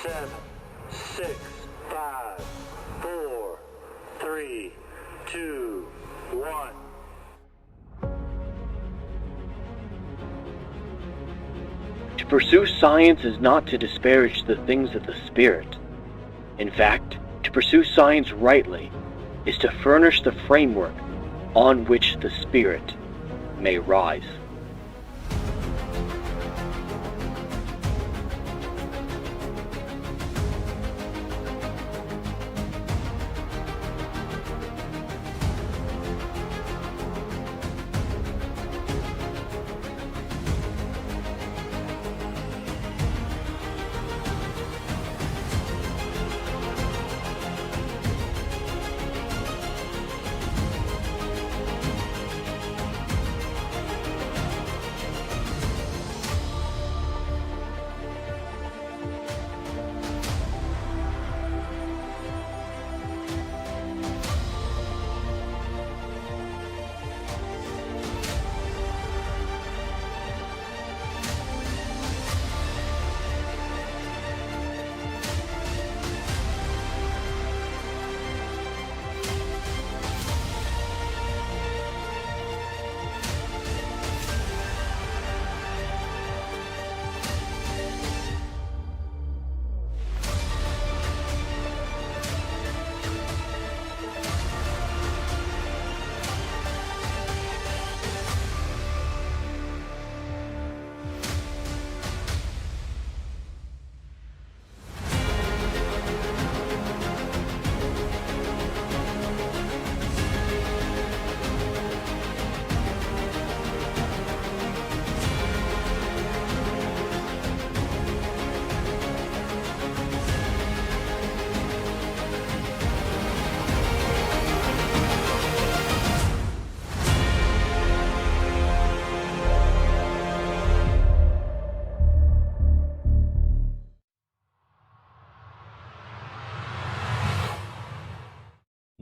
7, 6, 5, 4, 3, 2, 1. To pursue science is not to disparage the things of the spirit. In fact, to pursue science rightly is to furnish the framework on which the spirit may rise.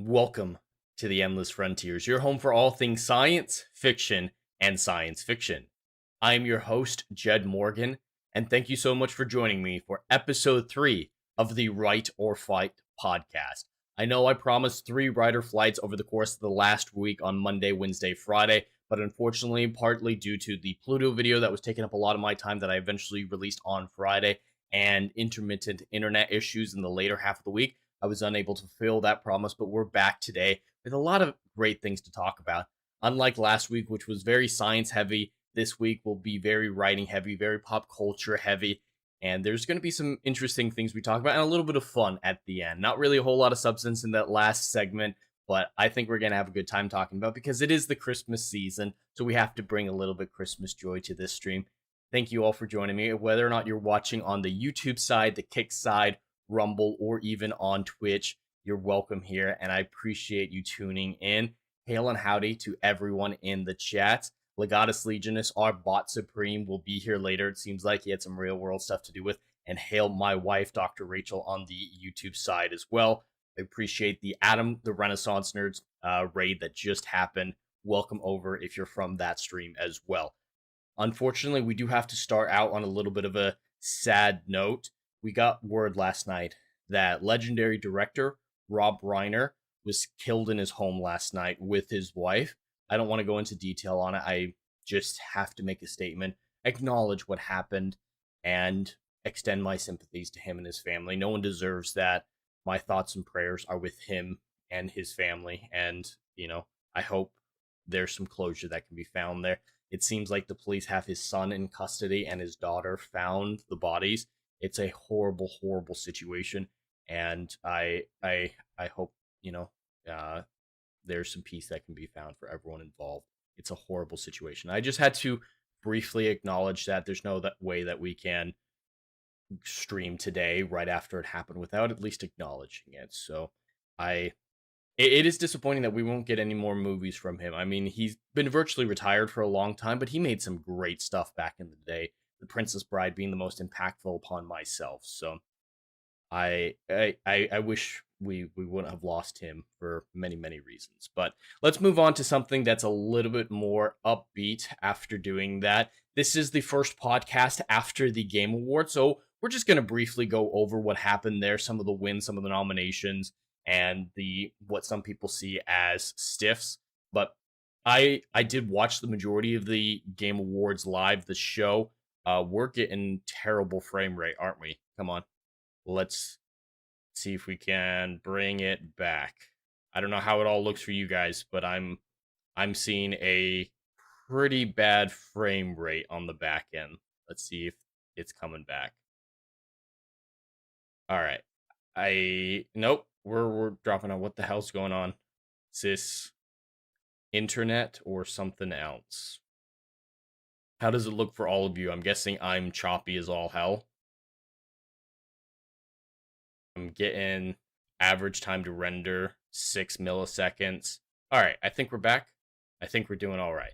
Welcome to the Endless Frontiers, your home for all things science, fiction, and science fiction. I am your host, Jed Morgan, and thank you so much for joining me for episode 3 of the Write or Fight podcast. I know I promised 3 writer flights over the course of the last week on Monday, Wednesday, Friday, but unfortunately, partly due to the Pluto video that was taking up a lot of my time that I eventually released on Friday, and intermittent internet issues in the later half of the week, I was unable to fulfill that promise, but we're back today with a lot of great things to talk about. Unlike last week, which was very science heavy, this week will be very writing heavy, very pop culture heavy, and there's going to be some interesting things we talk about and a little bit of fun at the end. Not really a whole lot of substance in that last segment, but I think we're going to have a good time talking about it because it is the Christmas season, so we have to bring a little bit Christmas joy to this stream. Thank you all for joining me, whether or not you're watching on the YouTube side, the Kick side, Rumble, or even on Twitch. You're welcome here, and I appreciate you tuning in. Hail and howdy to everyone in the chat. Legatus Legionus, our bot supreme, will be here later. It seems like he had some real world stuff to do with. And hail my wife, Dr. Rachel, on the YouTube side as well. I appreciate the Adam the Renaissance Nerds raid that just happened. Welcome over if you're from that stream as well. Unfortunately, we do have to start out on a little bit of a sad note. We got word last night that legendary director Rob Reiner was killed in his home last night with his wife. I don't want to go into detail on it. I just have to make a statement, acknowledge what happened, and extend my sympathies to him and his family. No one deserves that. My thoughts and prayers are with him and his family, and, I hope there's some closure that can be found there. It seems like the police have his son in custody and his daughter found the bodies. It's a horrible, horrible situation, and I hope, there's some peace that can be found for everyone involved. It's a horrible situation. I just had to briefly acknowledge that there's no way that we can stream today right after it happened without at least acknowledging it. So it is disappointing that we won't get any more movies from him. I mean, he's been virtually retired for a long time, but he made some great stuff back in the day. The Princess Bride being the most impactful upon myself. So I wish we wouldn't have lost him for many, many reasons. But let's move on to something that's a little bit more upbeat after doing that. This is the first podcast after the Game Awards, so we're just going to briefly go over what happened there, some of the wins, some of the nominations, and the what some people see as stiffs. But I did watch the majority of the Game Awards live, the show. We're getting terrible frame rate, aren't we? Come on. Let's see if we can bring it back. I don't know how it all looks for you guys, but I'm seeing a pretty bad frame rate on the back end. Let's see if it's coming back. All right. Nope. We're dropping out. What the hell's going on? Is this internet or something else? How does it look for all of you? I'm guessing I'm choppy as all hell. I'm getting average time to render 6 milliseconds. All right, I think we're back. I think we're doing all right.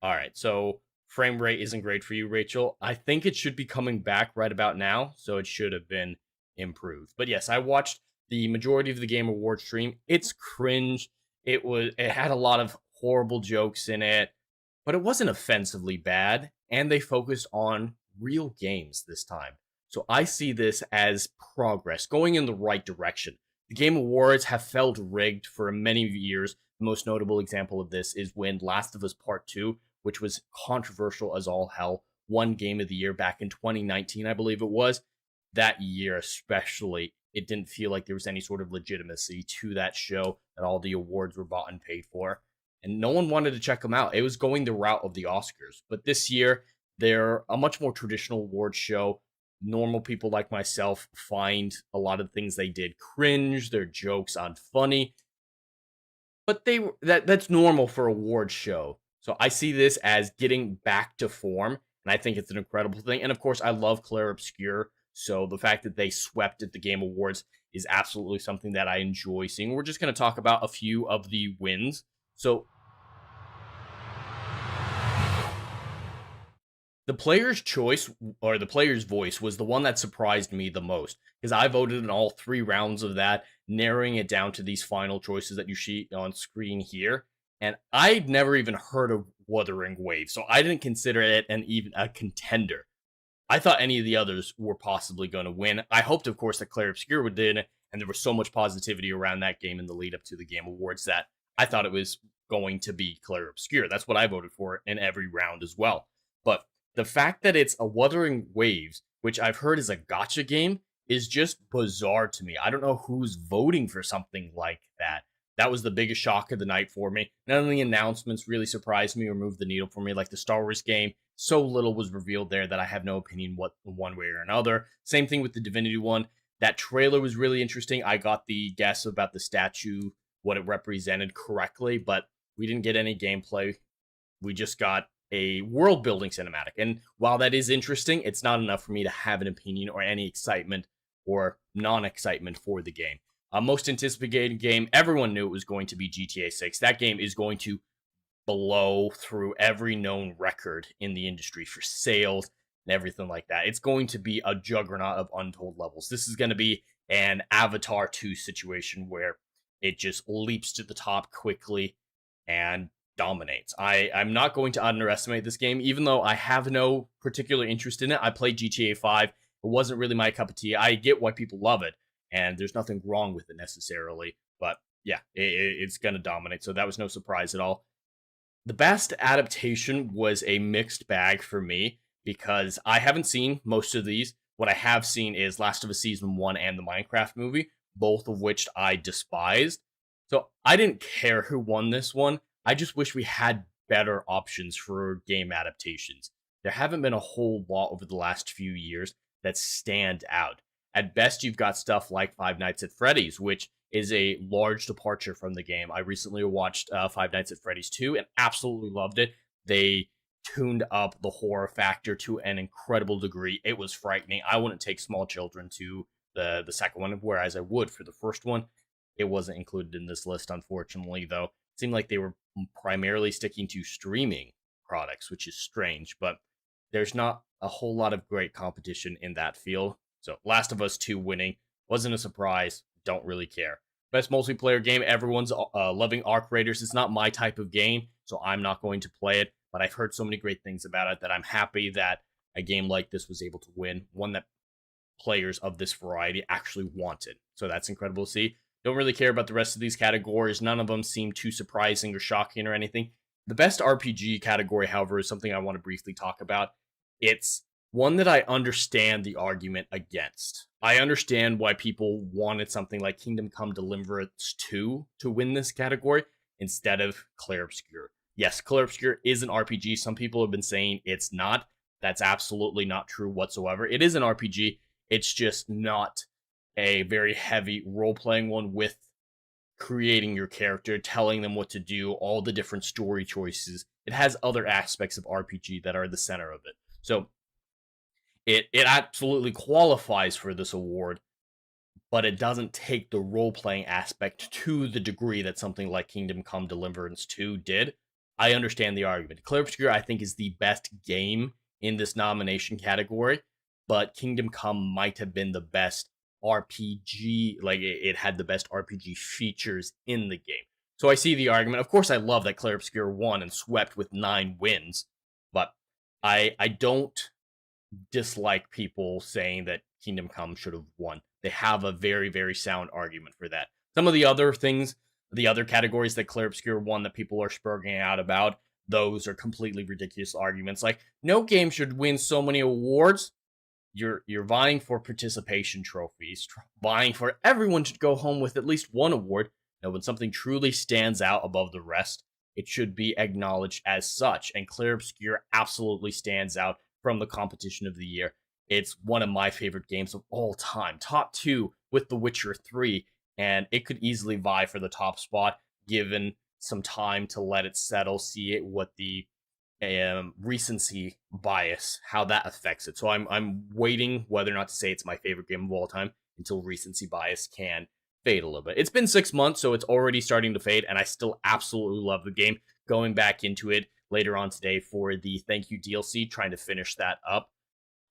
All right, so frame rate isn't great for you, Rachel. I think it should be coming back right about now, so it should have been improved. But yes, I watched the majority of the Game Awards stream. It's cringe. It had a lot of horrible jokes in it, but it wasn't offensively bad, and they focused on real games this time. So I see this as progress, going in the right direction. The Game Awards have felt rigged for many years. The most notable example of this is when Last of Us Part 2, which was controversial as all hell, won Game of the Year back in 2019, I believe it was. That year especially, it didn't feel like there was any sort of legitimacy to that show, that all the awards were bought and paid for. And no one wanted to check them out. It was going the route of the Oscars. But this year, they're a much more traditional awards show. Normal people like myself find a lot of things they did cringe, their jokes unfunny, but that's normal for a award show. So I see this as getting back to form, and I think it's an incredible thing. And of course, I love Clair Obscur, so the fact that they swept at the Game Awards is absolutely something that I enjoy seeing. We're just going to talk about a few of the wins. So the player's choice, or the player's voice, was the one that surprised me the most, because I voted in all 3 rounds of that, narrowing it down to these final choices that you see on screen here. And I'd never even heard of Wuthering Waves, so I didn't consider it even a contender. I thought any of the others were possibly going to win. I hoped, of course, that Clair Obscur would win, and there was so much positivity around that game in the lead up to the Game Awards that I thought it was going to be Clair Obscur. That's what I voted for in every round as well. But the fact that it's a Wuthering Waves, which I've heard is a gacha game, is just bizarre to me. I don't know who's voting for something like that. That was the biggest shock of the night for me. None of the announcements really surprised me or moved the needle for me, like the Star Wars game. So little was revealed there that I have no opinion one way or another. Same thing with the Divinity one. That trailer was really interesting. I got the guess about the statue, what it represented correctly, but we didn't get any gameplay. We just got a world building cinematic. And while that is interesting, it's not enough for me to have an opinion or any excitement or non-excitement for the game. Most anticipated game, everyone knew it was going to be GTA 6. That game is going to blow through every known record in the industry for sales and everything like that. It's going to be a juggernaut of untold levels. This is going to be an Avatar 2 situation where it just leaps to the top quickly and dominates. I'm not going to underestimate this game, even though I have no particular interest in it. I played GTA 5. It wasn't really my cup of tea. I get why people love it, and there's nothing wrong with it necessarily. But yeah, it's going to dominate, so that was no surprise at all. The best adaptation was a mixed bag for me, because I haven't seen most of these. What I have seen is Last of Us Season 1 and the Minecraft movie, both of which I despised. So I didn't care who won this one. I just wish we had better options for game adaptations. There haven't been a whole lot over the last few years that stand out. At best, you've got stuff like Five Nights at Freddy's, which is a large departure from the game. I recently watched Five Nights at Freddy's 2 and absolutely loved it. They tuned up the horror factor to an incredible degree. It was frightening. I wouldn't take small children to the second one, whereas I would for the first one. It wasn't included in this list, unfortunately, though. It seemed like they were primarily sticking to streaming products, which is strange, but there's not a whole lot of great competition in that field. So Last of Us 2 winning wasn't a surprise. Don't really care. Best multiplayer game, everyone's loving Arc Raiders. It's not my type of game, so I'm not going to play it, but I've heard so many great things about it that I'm happy that a game like this was able to win. One that players of this variety actually wanted. So that's incredible to see. Don't really care about the rest of these categories. None of them seem too surprising or shocking or anything. The best RPG category, however, is something I want to briefly talk about. It's one that I understand the argument against. I understand why people wanted something like Kingdom Come Deliverance 2 to win this category instead of Clair Obscur. Yes, Clair Obscur is an RPG. Some people have been saying it's not. That's absolutely not true whatsoever. It is an RPG. It's just not a very heavy role-playing one with creating your character, telling them what to do, all the different story choices. It has other aspects of RPG that are the center of it. So it absolutely qualifies for this award, but it doesn't take the role-playing aspect to the degree that something like Kingdom Come Deliverance 2 did. I understand the argument. Clair Obscur, I think, is the best game in this nomination category, but Kingdom Come might have been the best RPG, like it had the best RPG features in the game. So I see the argument. Of course, I love that Clair Obscur won and swept with 9 wins, but I don't dislike people saying that Kingdom Come should have won. They have a very, very sound argument for that. Some of the other things, the other categories that Clair Obscur won that people are spurging out about, those are completely ridiculous arguments. Like, no game should win so many awards. You're vying for participation trophies, vying for everyone to go home with at least one award. Now, when something truly stands out above the rest, it should be acknowledged as such. And Clair Obscur absolutely stands out from the competition of the year. It's one of my favorite games of all time. Top 2 with The Witcher 3, and it could easily vie for the top spot given some time to let it settle, see it, what the recency bias, how that affects it. So I'm waiting whether or not to say it's my favorite game of all time until recency bias can fade a little bit. It's been 6 months, so it's already starting to fade, and I still absolutely love the game. Going back into it later on today for the thank you DLC, trying to finish that up,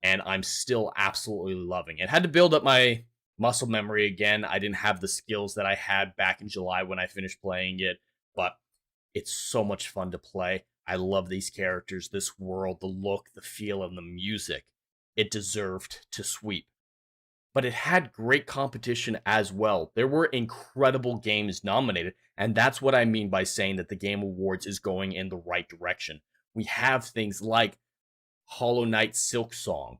and I'm still absolutely loving it. Had to build up my muscle memory again. I didn't have the skills that I had back in July when I finished playing it, but it's so much fun to play. I love these characters, this world, the look, the feel, and the music. It deserved to sweep. But it had great competition as well. There were incredible games nominated, and that's what I mean by saying that the Game Awards is going in the right direction. We have things like Hollow Knight Silksong,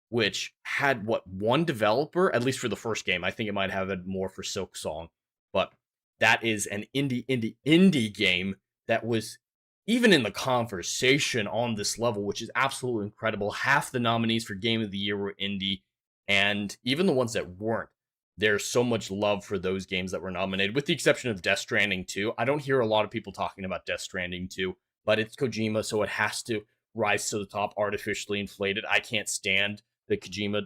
which had, one developer, at least for the first game. I think it might have had more for Silksong, but that is an indie game that was even in the conversation on this level, which is absolutely incredible. Half the nominees for Game of the Year were indie, and even the ones that weren't, there's so much love for those games that were nominated, with the exception of Death Stranding 2. I don't hear a lot of people talking about Death Stranding 2, but it's Kojima, so it has to rise to the top, artificially inflated. I can't stand the Kojima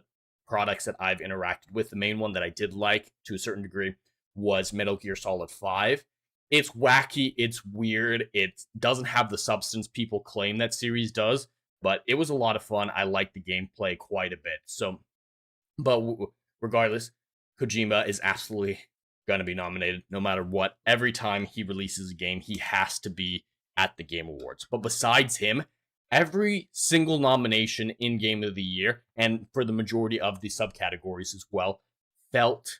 products that I've interacted with. The main one that I did like, to a certain degree, was Metal Gear Solid 5. It's wacky, it's weird, it doesn't have the substance people claim that series does, but it was a lot of fun. I liked the gameplay quite a bit. So, but regardless, Kojima is absolutely going to be nominated no matter what. Every time he releases a game, he has to be at the Game Awards. But besides him, every single nomination in Game of the Year, and for the majority of the subcategories as well, felt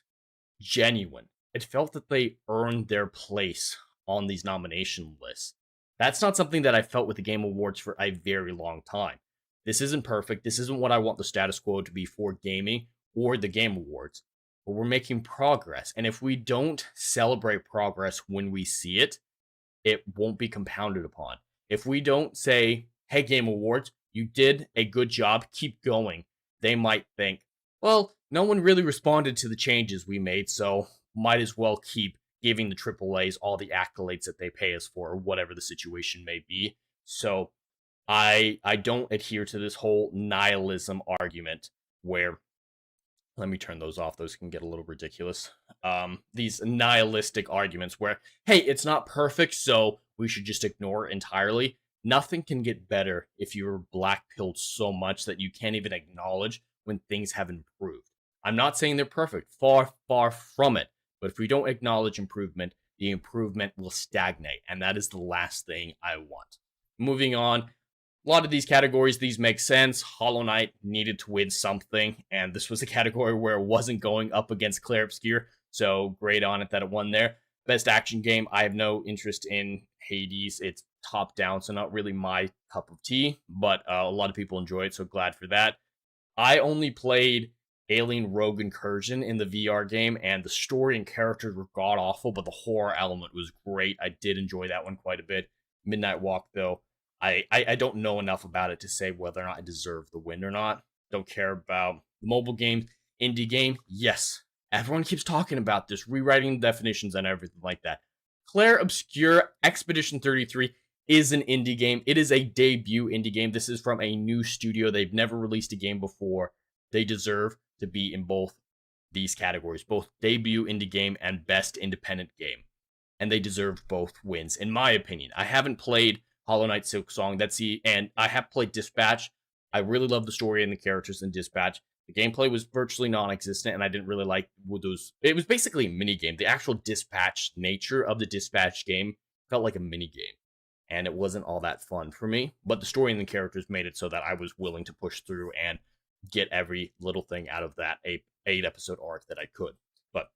genuine. It felt that they earned their place on these nomination lists. That's not something that I felt with the Game Awards for a very long time. This isn't perfect. This isn't what I want the status quo to be for gaming or the Game Awards. But we're making progress. And if we don't celebrate progress when we see it, it won't be compounded upon. If we don't say, hey, Game Awards, you did a good job, keep going, they might think, well, no one really responded to the changes we made, so might as well keep giving the AAAs all the accolades that they pay us for, or whatever the situation may be. So I don't adhere to this whole nihilism argument where, let me turn those off, those can get a little ridiculous. These nihilistic arguments where, hey, it's not perfect, so we should just ignore it entirely. Nothing can get better if you're black-pilled so much that you can't even acknowledge when things have improved. I'm not saying they're perfect, far, far from it. But if we don't acknowledge improvement, the improvement will stagnate. And that is the last thing I want. Moving on, A lot of these categories, these make sense. Hollow Knight needed to win something, and this was a category where it wasn't going up against Clair Obscur, so great on it that it won there. Best action game, I have no interest in Hades. It's top down, so not really my cup of tea, but a lot of people enjoy it, so glad for that. I only played Alien Rogue Incursion in the VR game, and the story and characters were god awful, but the horror element was great. I did enjoy that one quite a bit. Midnight Walk, though, I don't know enough about it to say whether or not I deserve the win or not. Don't care about the mobile game. Indie game, yes. Everyone keeps talking about this, rewriting definitions and everything like that. Clair Obscur Expedition 33 is an indie game. It is a debut indie game. This is from a new studio. They've never released a game before. They deserve to be in both these categories, both debut indie game and best independent game. And they deserve both wins, in my opinion. I haven't played Hollow Knight Silksong, and I have played Dispatch. I really love the story and the characters in Dispatch. The gameplay was virtually non-existent, and I didn't really like those. It was basically a mini game. The actual Dispatch nature of the Dispatch game felt like a mini game, and it wasn't all that fun for me. But the story and the characters made it so that I was willing to push through and get every little thing out of that 8-episode arc that I could. But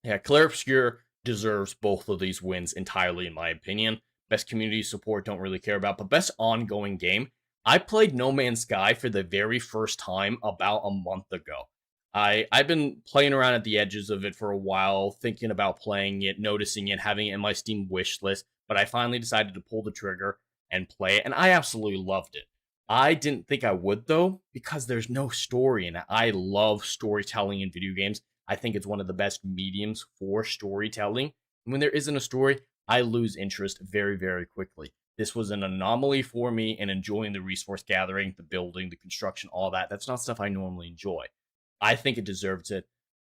yeah, Clair Obscur deserves both of these wins entirely, in my opinion. Best community support, don't really care about, but best ongoing game. I played No Man's Sky for the very first time about a month ago. I've been playing around at the edges of it for a while, thinking about playing it, noticing it, having it in my Steam wish list, but I finally decided to pull the trigger and play it, and I absolutely loved it. I didn't think I would, though, because there's no story in it. I love storytelling in video games. I think it's one of the best mediums for storytelling. When there isn't a story, I lose interest very, very quickly. This was an anomaly for me in enjoying the resource gathering, the building, the construction, all that. That's not stuff I normally enjoy. I think it deserves it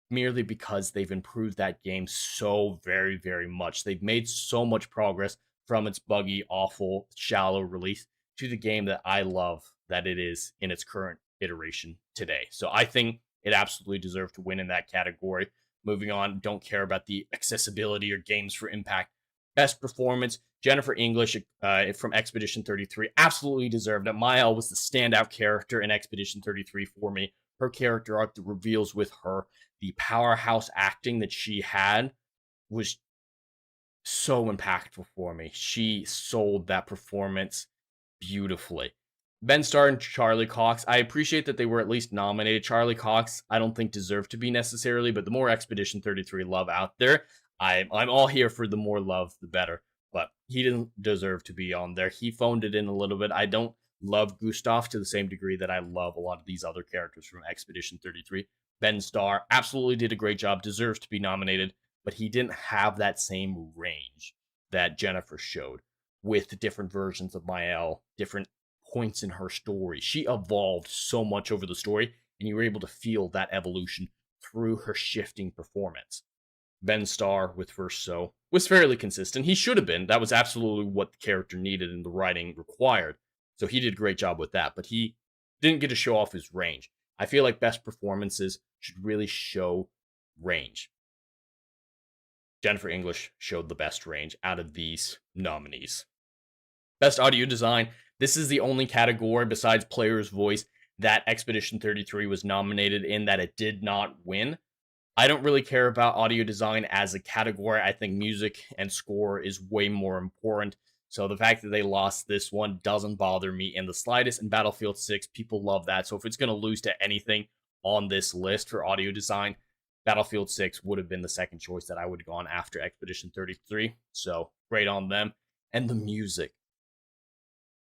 merely because they've improved that game so very, very much. They've made so much progress from its buggy, awful, shallow release to the game that I love that it is in its current iteration today. So I think it absolutely deserves to win in that category. Moving on, don't care about the accessibility or games for impact. Best performance, Jennifer English from Expedition 33 absolutely deserved it. Mael was the standout character in Expedition 33 for me. Her character arc, the reveals with her, the powerhouse acting that she had was so impactful for me. She sold that performance beautifully. Ben Starr and Charlie Cox, I appreciate that they were at least nominated. Charlie Cox, I don't think deserved to be necessarily, but the more Expedition 33 love out there, I'm all here for the more love, the better. But he didn't deserve to be on there. He phoned it in a little bit. I don't love Gustav to the same degree that I love a lot of these other characters from Expedition 33. Ben Starr absolutely did a great job, deserves to be nominated, but he didn't have that same range that Jennifer showed with different versions of Mael, different points in her story. She evolved so much over the story, and you were able to feel that evolution through her shifting performance. Ben Starr with First So was fairly consistent. He should have been. That was absolutely what the character needed and the writing required. So he did a great job with that, but he didn't get to show off his range. I feel like best performances should really show range. Jennifer English showed the best range out of these nominees. Best audio design. This is the only category besides player's voice that Expedition 33 was nominated in that it did not win. I don't really care about audio design as a category. I think music and score is way more important. So the fact that they lost this one doesn't bother me in the slightest. And Battlefield 6, people love that. So if it's going to lose to anything on this list for audio design, Battlefield 6 would have been the second choice that I would have gone after Expedition 33. So great on them. And the music.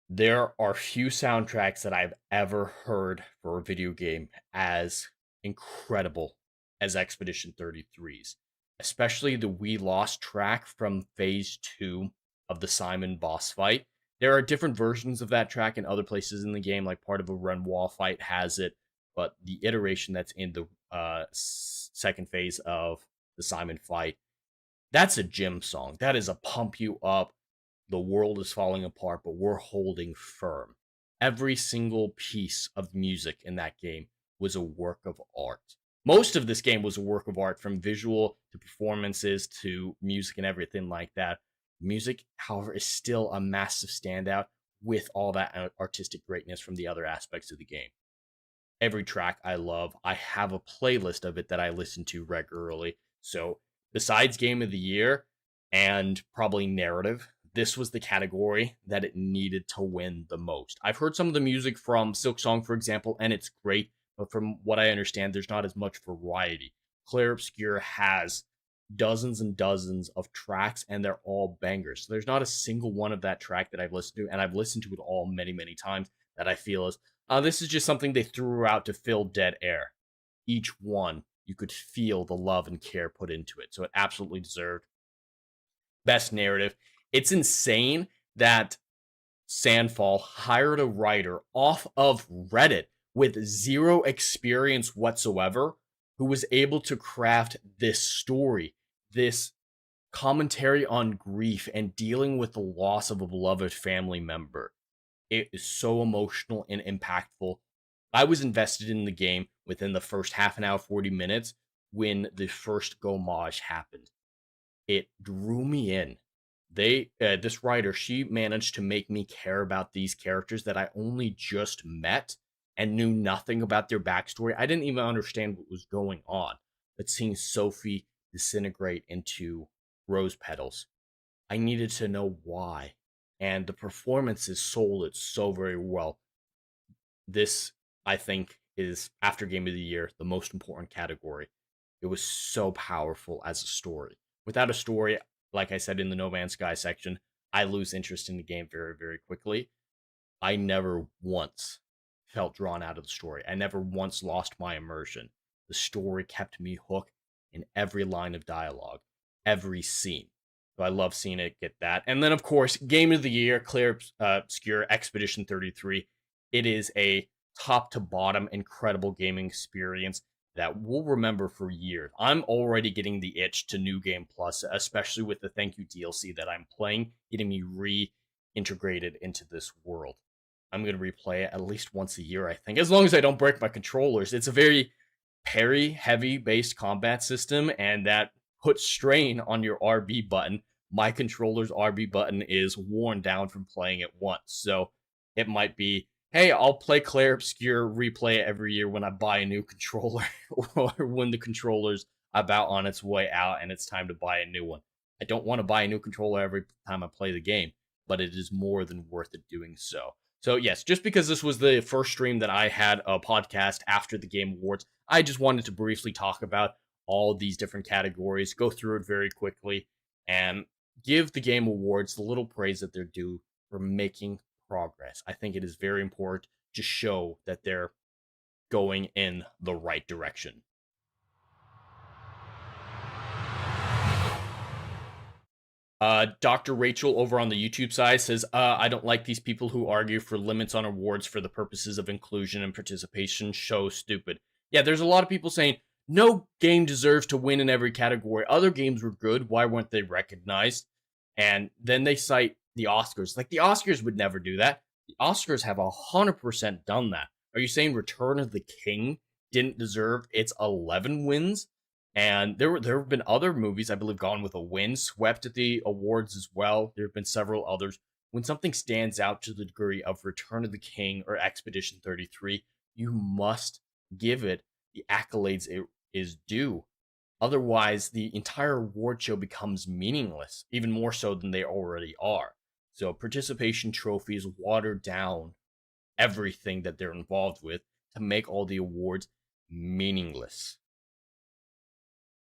There are few soundtracks that I've ever heard for a video game as incredible as Expedition 33's, especially the We Lost track from Phase 2 of the Simon boss fight. There are different versions of that track in other places in the game, like part of a Renoir fight has it, but the iteration that's in the second phase of the Simon fight, that's a gym song. That is a pump you up. The world is falling apart, but we're holding firm. Every single piece of music in that game was a work of art. Most of this game was a work of art, from visual to performances to music and everything like that. Music, however, is still a massive standout with all that artistic greatness from the other aspects of the game. Every track I love. I have a playlist of it that I listen to regularly. So besides Game of the Year and probably narrative, this was the category that it needed to win the most. I've heard some of the music from Silk Song, for example, and it's great. But from what I understand, there's not as much variety. Clair Obscur has dozens and dozens of tracks, and they're all bangers. So there's not a single one of that track that I've listened to, and I've listened to it all many, many times, that I feel is, this is just something they threw out to fill dead air. Each one, you could feel the love and care put into it. So it absolutely deserved best narrative. It's insane that Sandfall hired a writer off of Reddit with zero experience whatsoever who was able to craft this story, this commentary on grief and dealing with the loss of a beloved family member. It is so emotional and impactful. I was invested in the game within the first half an hour, 40 minutes when the first gomage happened. It drew me in. This writer, she managed to make me care about these characters that I only just met and knew nothing about their backstory. I didn't even understand what was going on. But seeing Sophie disintegrate into rose petals, I needed to know why. And the performances sold it so very well. This, I think, is, after Game of the Year, the most important category. It was so powerful as a story. Without a story, like I said in the No Man's Sky section, I lose interest in the game very, very quickly. I never once felt drawn out of the story. I never once lost my immersion. The story kept me hooked in every line of dialogue, every scene. So I love seeing it get that. And then, of course, Game of the Year, Clair Obscur, Expedition 33. It is a top to bottom incredible gaming experience that we'll remember for years. I'm already getting the itch to New Game Plus, especially with the Thank You DLC that I'm playing, getting me reintegrated into this world. I'm going to replay it at least once a year, I think, as long as I don't break my controllers. It's a very parry-heavy based combat system, and that puts strain on your RB button. My controller's RB button is worn down from playing it once, so it might be, hey, I'll play Clair Obscur, replay it every year when I buy a new controller, or when the controller's about on its way out and it's time to buy a new one. I don't want to buy a new controller every time I play the game, but it is more than worth it doing so. So yes, just because this was the first stream that I had a podcast after the Game Awards, I just wanted to briefly talk about all these different categories, go through it very quickly, and give the Game Awards the little praise that they're due for making progress. I think it is very important to show that they're going in the right direction. Dr. Rachel over on the YouTube side says, I don't like these people who argue for limits on awards for the purposes of inclusion and participation. So stupid. Yeah, there's a lot of people saying, no game deserves to win in every category. Other games were good. Why weren't they recognized? And then they cite the Oscars. Like, the Oscars would never do that. The Oscars have 100% done that. Are you saying Return of the King didn't deserve its 11 wins? And there have been other movies, I believe Gone with a Wind swept at the awards as well. There have been several others. When something stands out to the degree of Return of the King or Expedition 33, you must give it the accolades it is due. Otherwise, the entire award show becomes meaningless, even more so than they already are. So participation trophies water down everything that they're involved with to make all the awards meaningless.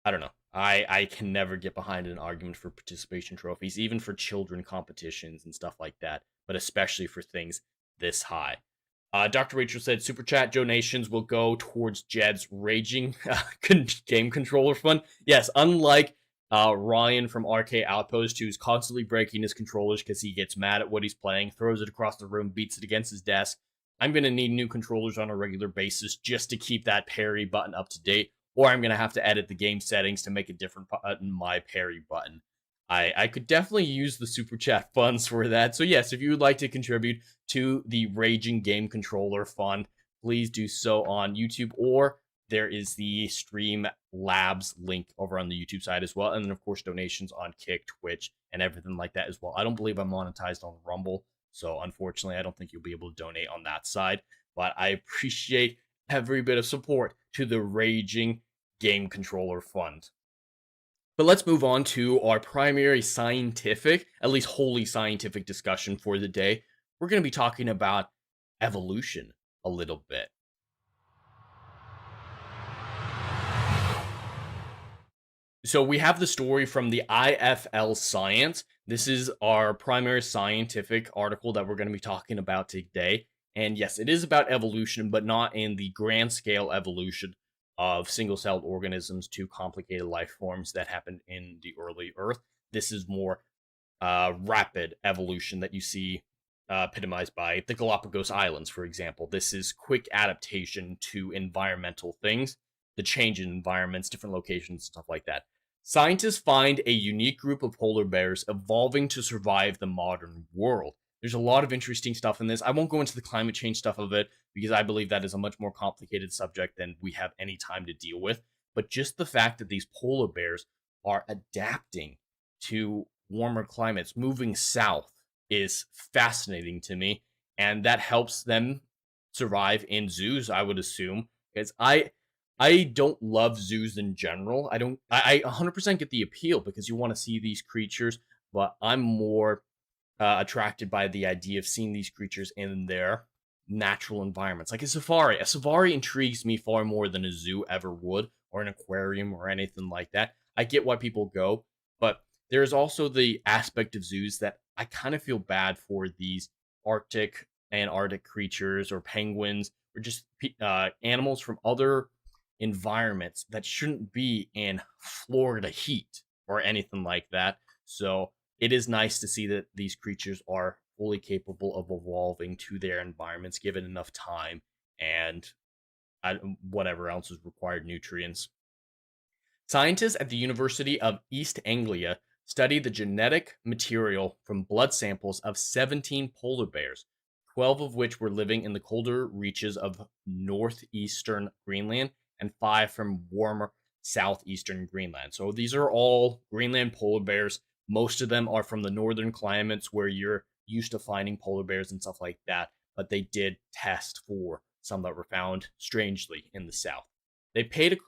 I don't know. I can never get behind an argument for participation trophies, even for children competitions and stuff like that, but especially for things this high. Dr. Rachel said, Super Chat donations will go towards Jed's raging game controller fund. Yes, unlike Ryan from RK Outpost, who's constantly breaking his controllers because he gets mad at what he's playing, throws it across the room, beats it against his desk. I'm going to need new controllers on a regular basis just to keep that parry button up to date, or I'm going to have to edit the game settings to make a different button my parry button. I could definitely use the Super Chat funds for that. So yes, if you would like to contribute to the Raging Game Controller Fund, please do so on YouTube, or there is the Stream Labs link over on the YouTube side as well. And then, of course, donations on Kick, Twitch, and everything like that as well. I don't believe I'm monetized on Rumble, So unfortunately, I don't think you'll be able to donate on that side. But I appreciate every bit of support to the Raging Game Controller Fund. But let's move on to our primary scientific, at least wholly scientific discussion for the day. We're going to be talking about evolution a little bit. So we have the story from the IFL Science. This is our primary scientific article that we're going to be talking about today. And yes, it is about evolution, but not in the grand scale evolution of single-celled organisms to complicated life forms that happened in the early Earth. This is more rapid evolution that you see epitomized by the Galapagos Islands, for example. This is quick adaptation to environmental things, the change in environments, different locations, stuff like that. Scientists find a unique group of polar bears evolving to survive the modern world. There's a lot of interesting stuff in this. I won't go into the climate change stuff of it because I believe that is a much more complicated subject than we have any time to deal with. But just the fact that these polar bears are adapting to warmer climates, moving south, is fascinating to me. And that helps them survive in zoos, I would assume. Because I don't love zoos in general. I 100% get the appeal because you want to see these creatures, but I'm more attracted by the idea of seeing these creatures in their natural environments, like a safari. A safari intrigues me far more than a zoo ever would, or an aquarium, or anything like that. I get why people go, but there's also the aspect of zoos that I kind of feel bad for these Antarctic creatures, or penguins, or just animals from other environments that shouldn't be in Florida heat or anything like that. So it is nice to see that these creatures are fully capable of evolving to their environments given enough time and whatever else is required, nutrients. Scientists at the University of East Anglia studied the genetic material from blood samples of 17 polar bears, 12 of which were living in the colder reaches of northeastern Greenland and 5 from warmer southeastern Greenland. So these are all Greenland polar bears. Most of them are from the northern climates where you're used to finding polar bears and stuff like that, but they did test for some that were found strangely in the south. They paid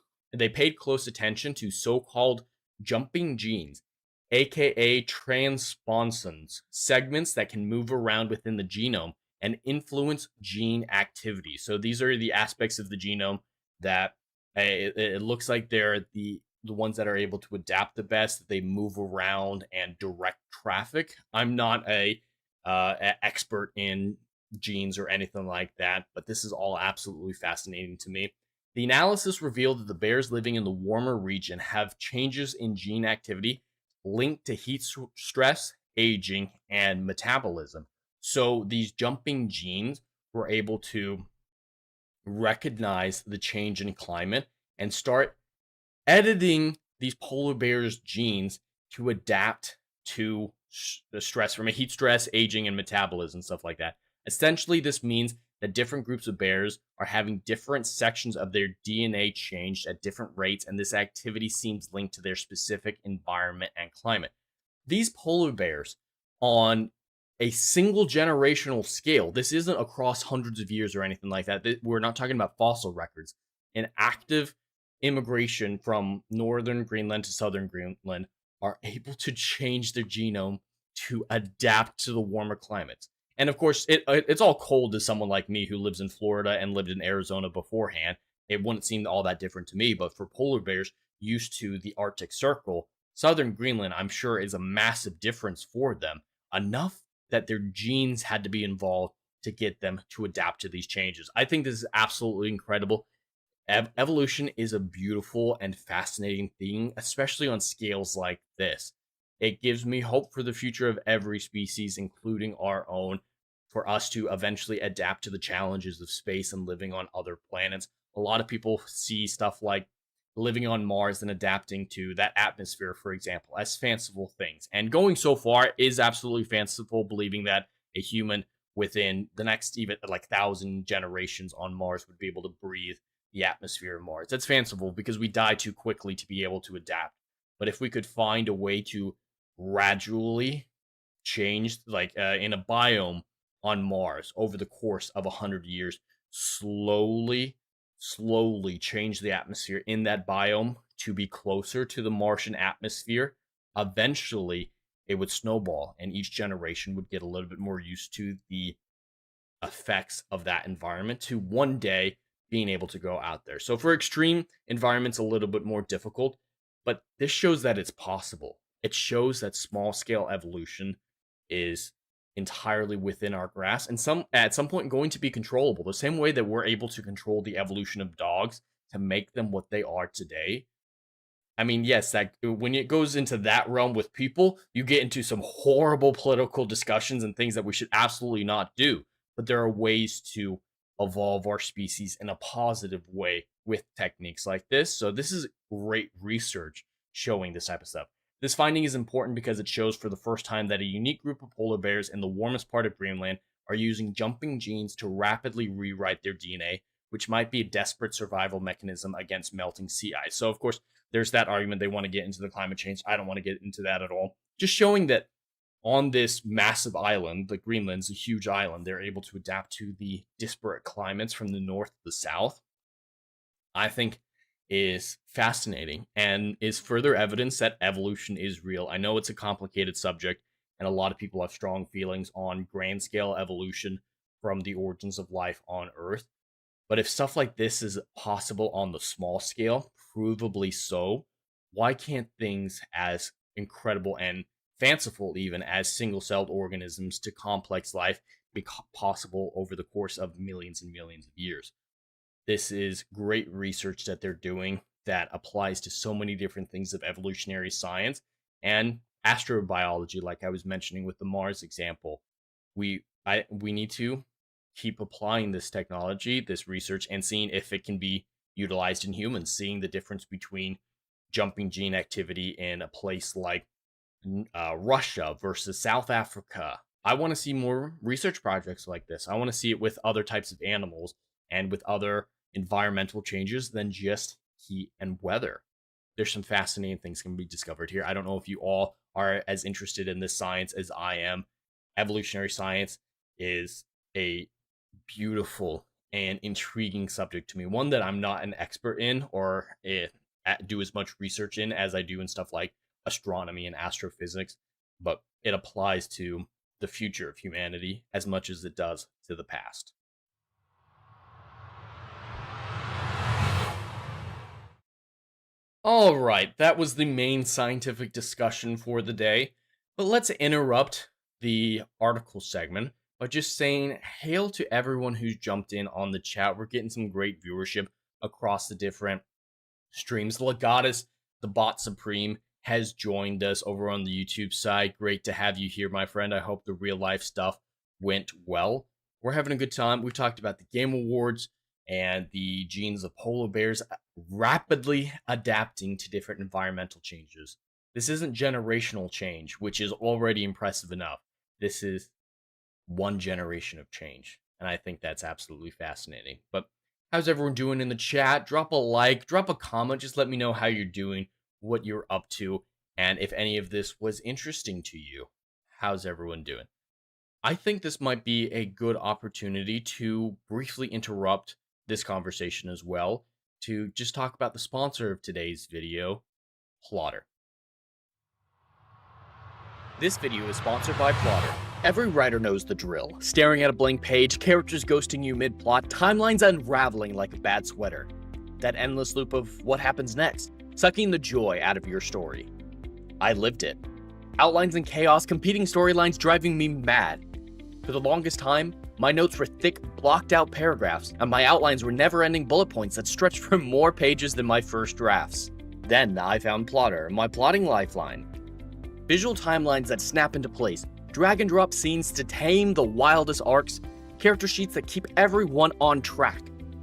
close attention to so-called jumping genes, aka transponsons, segments that can move around within the genome and influence gene activity. So these are the aspects of the genome that it looks like they're the ones that are able to adapt the best, that they move around and direct traffic. I'm not an expert in genes or anything like that, but this is all absolutely fascinating to me. The analysis revealed that the bears living in the warmer region have changes in gene activity linked to heat stress, aging, and metabolism. So these jumping genes were able to recognize the change in climate and start editing these polar bears' genes to adapt to the stress from a heat stress, aging, and metabolism, stuff like that. Essentially, this means that different groups of bears are having different sections of their DNA changed at different rates, and this activity seems linked to their specific environment and climate. These polar bears, on a single generational scale, this isn't across hundreds of years or anything like that. We're not talking about fossil records. An active immigration from northern Greenland to southern Greenland are able to change their genome to adapt to the warmer climates. And of course, it's all cold to someone like me who lives in Florida and lived in Arizona beforehand. It wouldn't seem all that different to me, but for polar bears used to the Arctic Circle, southern Greenland, I'm sure, is a massive difference for them. Enough that their genes had to be involved to get them to adapt to these changes. I think this is absolutely incredible. Evolution is a beautiful and fascinating thing, especially on scales like this. It gives me hope for the future of every species, including our own, for us to eventually adapt to the challenges of space and living on other planets. A lot of people see stuff like living on Mars and adapting to that atmosphere, for example, as fanciful things. And going so far is absolutely fanciful, believing that a human within the next even like 1,000 generations on Mars would be able to breathe the atmosphere of Mars. That's fanciful because we die too quickly to be able to adapt. But if we could find a way to gradually change, like in a biome, on Mars over the course of 100 years slowly change the atmosphere in that biome to be closer to the Martian atmosphere, eventually it would snowball and each generation would get a little bit more used to the effects of that environment to one day being able to go out there. So for extreme environments, a little bit more difficult, but this shows that it's possible. It shows that small scale evolution is entirely within our grasp and at some point going to be controllable, the same way that we're able to control the evolution of dogs to make them what they are today. I mean, yes, that when it goes into that realm with people, you get into some horrible political discussions and things that we should absolutely not do. But there are ways to evolve our species in a positive way with techniques like this. So this is great research showing this type of stuff. This finding is important because it shows for the first time that a unique group of polar bears in the warmest part of Greenland are using jumping genes to rapidly rewrite their DNA, which might be a desperate survival mechanism against melting sea ice. So, of course, there's that argument they want to get into the climate change. I don't want to get into that at all. Just showing that on this massive island, like Greenland's a huge island, they're able to adapt to the disparate climates from the north to the south, I think is fascinating and is further evidence that evolution is real. I know it's a complicated subject, and a lot of people have strong feelings on grand scale evolution from the origins of life on Earth. But if stuff like this is possible on the small scale, provably so, why can't things as incredible and fanciful even as single-celled organisms to complex life be possible over the course of millions and millions of years? This is great research that they're doing that applies to so many different things of evolutionary science and astrobiology, like I was mentioning with the Mars example. We need to keep applying this technology, this research, and seeing if it can be utilized in humans, seeing the difference between jumping gene activity in a place like Russia versus South Africa. I want to see more research projects like this. I want to see it with other types of animals and with other environmental changes than just heat and weather. There's some fascinating things can be discovered here. I don't know if you all are as interested in this science as I am. Evolutionary science is a beautiful and intriguing subject to me, one that I'm not an expert in or do as much research in as I do in stuff like astronomy and astrophysics, but it applies to the future of humanity as much as it does to the past. All right, that was the main scientific discussion for the day, but let's interrupt the article segment by just saying hail to everyone who's jumped in on the chat. We're getting some great viewership across the different streams. Legatus, the bot supreme, has joined us over on the YouTube side. Great to have you here, my friend. I hope the real life stuff went well. We're having a good time. We talked about the Game Awards and the genes of polar bears rapidly adapting to different environmental changes. This isn't generational change, which is already impressive enough. This is one generation of change, and I think that's absolutely fascinating. But how's everyone doing in the chat? Drop a like, drop a comment, just let me know how you're doing, what you're up to, and if any of this was interesting to you. How's everyone doing? I think this might be a good opportunity to briefly interrupt this conversation as well, to just talk about the sponsor of today's video, Plotter. This video is sponsored by Plotter. Every writer knows the drill. Staring at a blank page, characters ghosting you mid-plot, timelines unraveling like a bad sweater. That endless loop of what happens next, sucking the joy out of your story. I lived it. Outlines and chaos, competing storylines driving me mad. For the longest time, my notes were thick, blocked-out paragraphs, and my outlines were never-ending bullet points that stretched for more pages than my first drafts. Then I found Plotter, my plotting lifeline. Visual timelines that snap into place, drag-and-drop scenes to tame the wildest arcs, character sheets that keep everyone on track.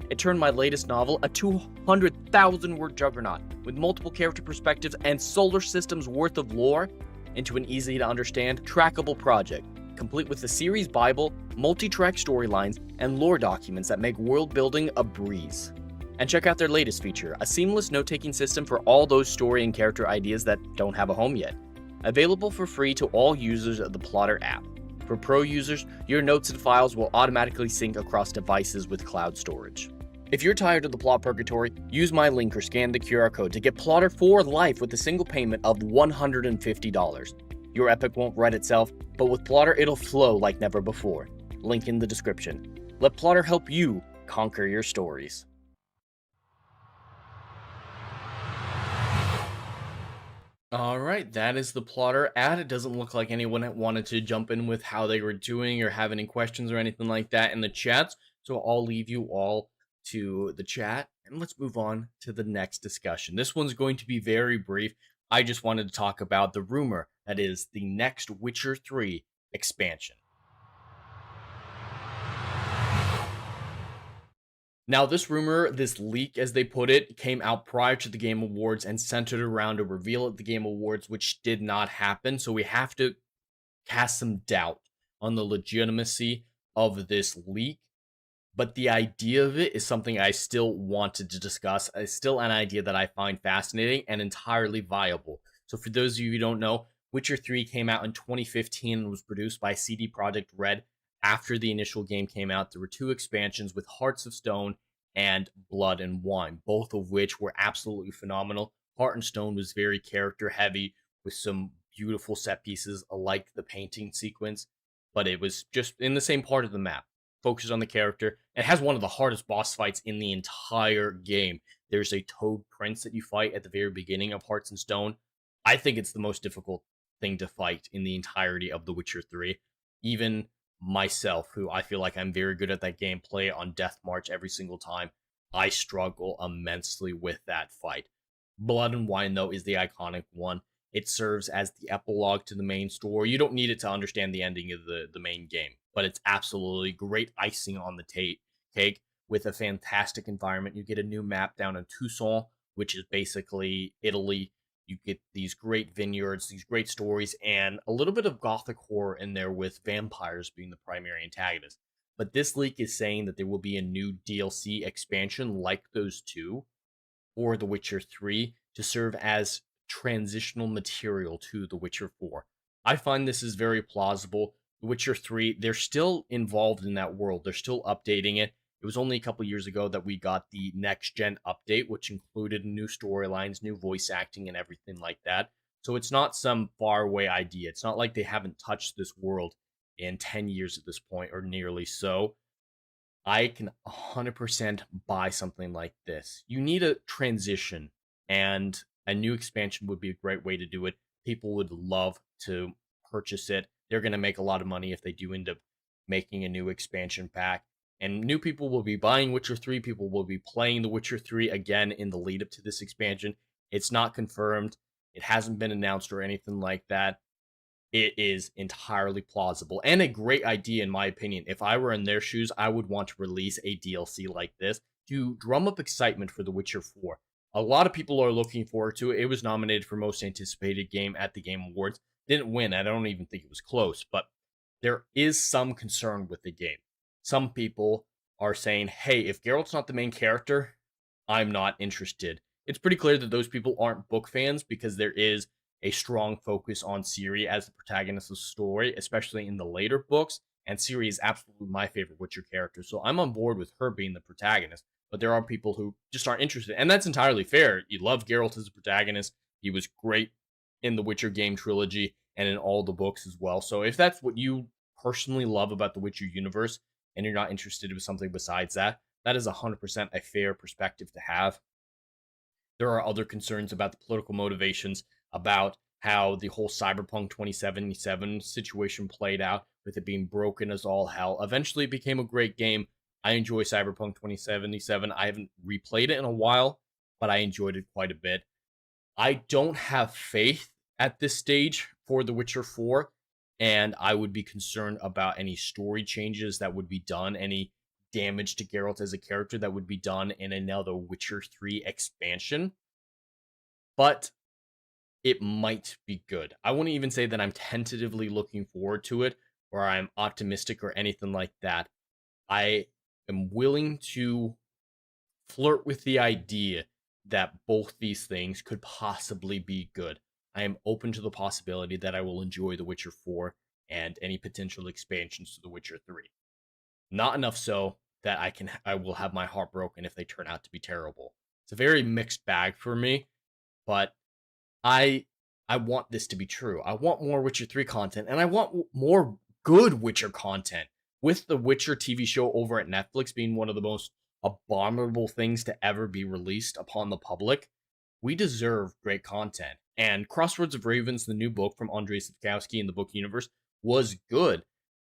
It turned my latest novel, a 200,000-word juggernaut with multiple character perspectives and solar systems worth of lore, into an easy-to-understand, trackable project, complete with the series Bible, multi-track storylines, and lore documents that make world-building a breeze. And check out their latest feature, a seamless note-taking system for all those story and character ideas that don't have a home yet. Available for free to all users of the Plotter app. For pro users, your notes and files will automatically sync across devices with cloud storage. If you're tired of the plot purgatory, use my link or scan the QR code to get Plotter for life with a single payment of $150. Your epic won't write itself, but with Plotter it'll flow like never before. Link in the description. Let Plotter help you conquer your stories. Alright, that is the Plotter ad. It doesn't look like anyone wanted to jump in with how they were doing or have any questions or anything like that in the chats, so I'll leave you all to the chat, and let's move on to the next discussion. This one's going to be very brief. I just wanted to talk about the rumor that is the next Witcher 3 expansion. Now, this rumor, this leak as they put it, came out prior to the Game Awards and centered around a reveal at the Game Awards, which did not happen, so we have to cast some doubt on the legitimacy of this leak. But the idea of it is something I still wanted to discuss. It's still an idea that I find fascinating and entirely viable. So for those of you who don't know, Witcher 3 came out in 2015 and was produced by CD Projekt Red. After the initial game came out, there were 2 expansions with Hearts of Stone and Blood and Wine, both of which were absolutely phenomenal. Heart and Stone was very character heavy with some beautiful set pieces, like the painting sequence, but it was just in the same part of the map. Focuses on the character. It has one of the hardest boss fights in the entire game. There's a Toad Prince that you fight at the very beginning of Hearts and Stone. I think it's the most difficult thing to fight in the entirety of The Witcher 3. Even myself, who I feel like I'm very good at that game, play on Death March every single time, I struggle immensely with that fight. Blood and Wine, though, is the iconic one. It serves as the epilogue to the main story. You don't need it to understand the ending of the main game, but it's absolutely great icing on the cake with a fantastic environment. You get a new map down in Tucson, which is basically Italy. You get these great vineyards, these great stories, and a little bit of gothic horror in there with vampires being the primary antagonist. But this leak is saying that there will be a new DLC expansion like those 2 for The Witcher 3 to serve as transitional material to The Witcher 4. I find this is very plausible. The Witcher 3, they're still involved in that world. They're still updating it. It was only a couple years ago that we got the next-gen update, which included new storylines, new voice acting, and everything like that. So it's not some faraway idea. It's not like they haven't touched this world in 10 years at this point, or nearly so. I can 100% buy something like this. You need a transition, and a new expansion would be a great way to do it. People would love to purchase it. They're going to make a lot of money if they do end up making a new expansion pack. And new people will be buying Witcher 3. People will be playing The Witcher 3 again in the lead up to this expansion. It's not confirmed. It hasn't been announced or anything like that. It is entirely plausible and a great idea, in my opinion. If I were in their shoes, I would want to release a DLC like this to drum up excitement for The Witcher 4. A lot of people are looking forward to it. It was nominated for Most Anticipated Game at the Game Awards. Didn't win. I don't even think it was close, but there is some concern with the game. Some people are saying, hey, if Geralt's not the main character, I'm not interested. It's pretty clear that those people aren't book fans because there is a strong focus on Ciri as the protagonist of the story, especially in the later books, and Ciri is absolutely my favorite Witcher character, so I'm on board with her being the protagonist, but there are people who just aren't interested, and that's entirely fair. You love Geralt as a protagonist. He was great in the Witcher game trilogy and in all the books as well, so if that's what you personally love about the Witcher universe, and you're not interested in something besides that, that is 100% a fair perspective to have. There are other concerns about the political motivations, about how the whole Cyberpunk 2077 situation played out, with it being broken as all hell. Eventually, it became a great game. I enjoy Cyberpunk 2077. I haven't replayed it in a while, but I enjoyed it quite a bit. I don't have faith at this stage for The Witcher 4, and I would be concerned about any story changes that would be done, any damage to Geralt as a character that would be done in another Witcher 3 expansion. But it might be good. I wouldn't even say that I'm tentatively looking forward to it, or I'm optimistic or anything like that. I am willing to flirt with the idea that both these things could possibly be good. I am open to the possibility that I will enjoy The Witcher 4 and any potential expansions to The Witcher 3. Not enough so that I will have my heart broken if they turn out to be terrible. It's a very mixed bag for me, but I I want this to be true. I want more Witcher 3 content, and I want more good Witcher content. With the Witcher TV show over at Netflix being one of the most abominable things to ever be released upon the public, we deserve great content. And Crossroads of Ravens, the new book from Andrzej Sapkowski in the book universe, was good,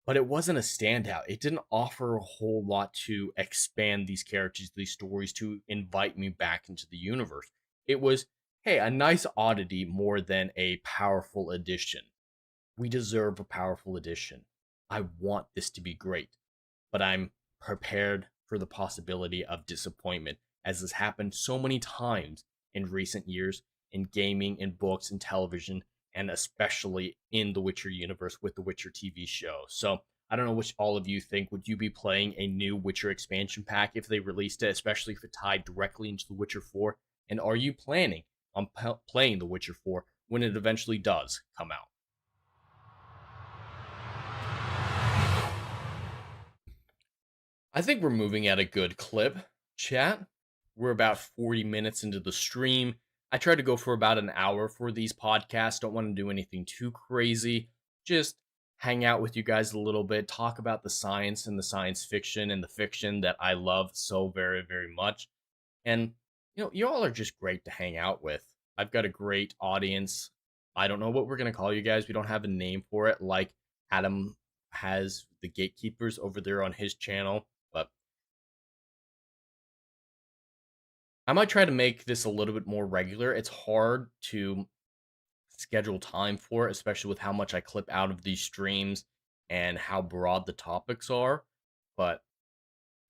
but it wasn't a standout. It didn't offer a whole lot to expand these characters, these stories, to invite me back into the universe. It was, hey, a nice oddity more than a powerful addition. We deserve a powerful addition. I want this to be great, but I'm prepared for the possibility of disappointment, as has happened so many times in recent years in gaming, in books, in television, and especially in the Witcher universe with the Witcher TV show. So I don't know which all of you think. Would you be playing a new Witcher expansion pack if they released it, especially if it tied directly into the Witcher 4? And are you planning on playing the Witcher 4 when it eventually does come out? I think we're moving at a good clip, chat. We're about 40 minutes into the stream. I try to go for about an hour for these podcasts. Don't want to do anything too crazy. Just hang out with you guys a little bit, talk about the science and the science fiction and the fiction that I love so very, very much. And, you all are just great to hang out with. I've got a great audience. I don't know what we're going to call you guys. We don't have a name for it like Adam has the gatekeepers over there on his channel. But I might try to make this a little bit more regular. It's hard to schedule time for it, especially with how much I clip out of these streams and how broad the topics are. But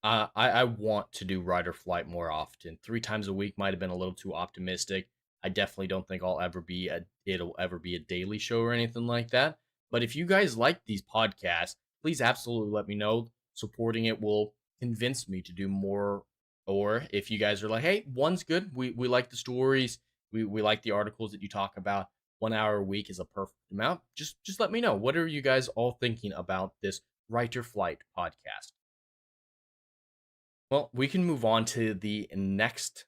I want to do Rider Flight more often. 3 times a week might have been a little too optimistic. I definitely don't think it'll ever be a daily show or anything like that. But if you guys like these podcasts, please absolutely let me know. Supporting it will convince me to do more. Or if you guys are like, hey, one's good, we like the stories, we like the articles that you talk about, 1 hour a week is a perfect amount. Just let me know. What are you guys all thinking about this Writer Flight podcast? Well, we can move on to the next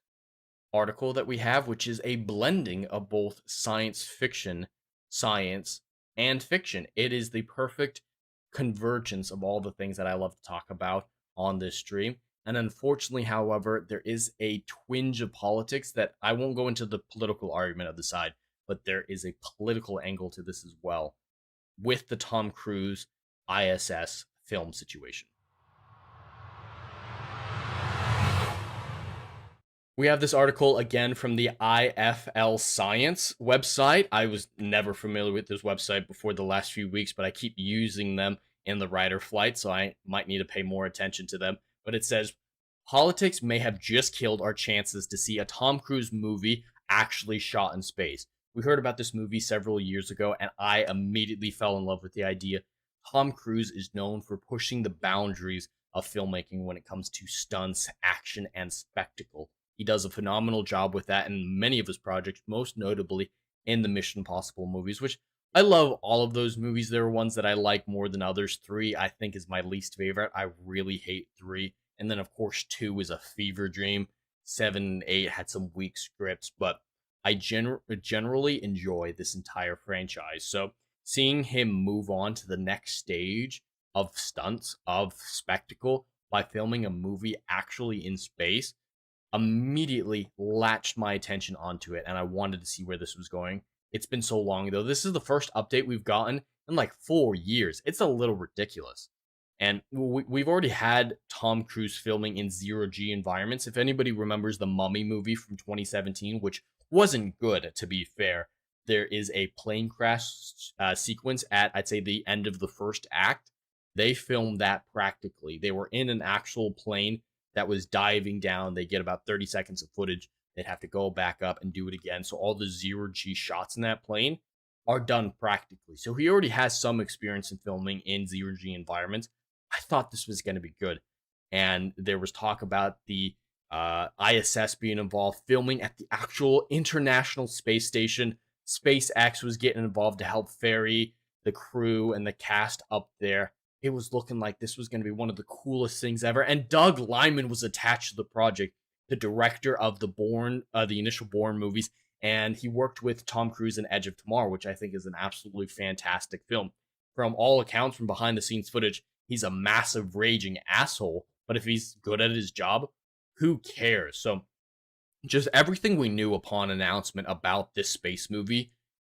article that we have, which is a blending of both science fiction, science, and fiction. It is the perfect convergence of all the things that I love to talk about on this stream. And unfortunately, however, there is a twinge of politics that I won't go into the political argument of the side, but there is a political angle to this as well with the Tom Cruise ISS film situation. We have this article again from the IFL Science website. I was never familiar with this website before the last few weeks, but I keep using them in the Rider Flight, so I might need to pay more attention to them. But it says, politics may have just killed our chances to see a Tom Cruise movie actually shot in space. We heard about this movie several years ago, and I immediately fell in love with the idea. Tom Cruise is known for pushing the boundaries of filmmaking when it comes to stunts, action, and spectacle. He does a phenomenal job with that in many of his projects, most notably in the Mission Impossible movies, which I love all of those movies. There are ones that I like more than others. 3, I think, is my least favorite. I really hate 3. And then, of course, 2 is a fever dream. 7 and 8 had some weak scripts, but I generally enjoy this entire franchise. So seeing him move on to the next stage of stunts, of spectacle, by filming a movie actually in space, immediately latched my attention onto it, and I wanted to see where this was going. It's been so long, though. This is the first update we've gotten in like 4 years. It's a little ridiculous. And we've already had Tom Cruise filming in zero-G environments. If anybody remembers the Mummy movie from 2017, which wasn't good, to be fair, there is a plane crash sequence at, I'd say, the end of the first act. They filmed that practically. They were in an actual plane that was diving down. They get about 30 seconds of footage. They'd have to go back up and do it again. So all the zero-G shots in that plane are done practically. So he already has some experience in filming in zero-G environments. I thought this was going to be good. And there was talk about the ISS being involved, filming at the actual International Space Station. SpaceX was getting involved to help ferry the crew and the cast up there, it was looking like this was going to be one of the coolest things ever. And Doug Liman was attached to the project, the director of the initial Bourne movies, and he worked with Tom Cruise in Edge of Tomorrow, which I think is an absolutely fantastic film. From all accounts, from behind the scenes footage, he's a massive raging asshole, but if he's good at his job, who cares? So just everything we knew upon announcement about this space movie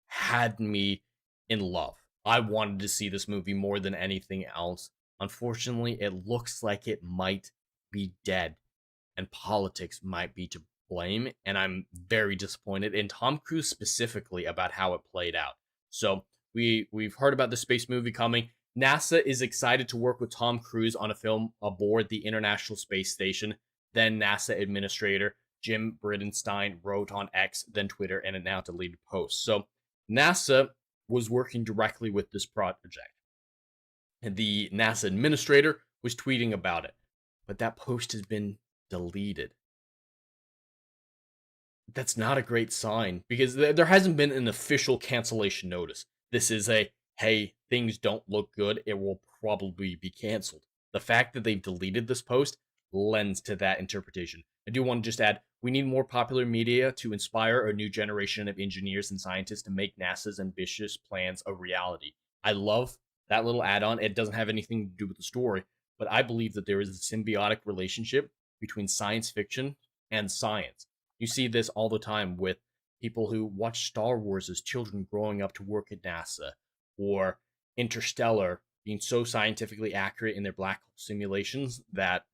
had me in love. I wanted to see this movie more than anything else. Unfortunately, it looks like it might be dead, and politics might be to blame, and I'm very disappointed in Tom Cruise specifically about how it played out. So we've heard about the space movie coming. NASA is excited to work with Tom Cruise on a film aboard the International Space Station. Then NASA administrator Jim Bridenstine wrote on X, then Twitter, and a now deleted post. So NASA was working directly with this project, and the NASA administrator was tweeting about it, but that post has been deleted. That's not a great sign, because there hasn't been an official cancellation notice. This is a, hey, things don't look good, it will probably be canceled. The fact that they've deleted this post lends to that interpretation. I do want to just add, we need more popular media to inspire a new generation of engineers and scientists to make NASA's ambitious plans a reality. I love that little add-on. It doesn't have anything to do with the story, but I believe that there is a symbiotic relationship between science fiction and science. You see this all the time with people who watch Star Wars as children growing up to work at NASA, or Interstellar being so scientifically accurate in their black hole simulations that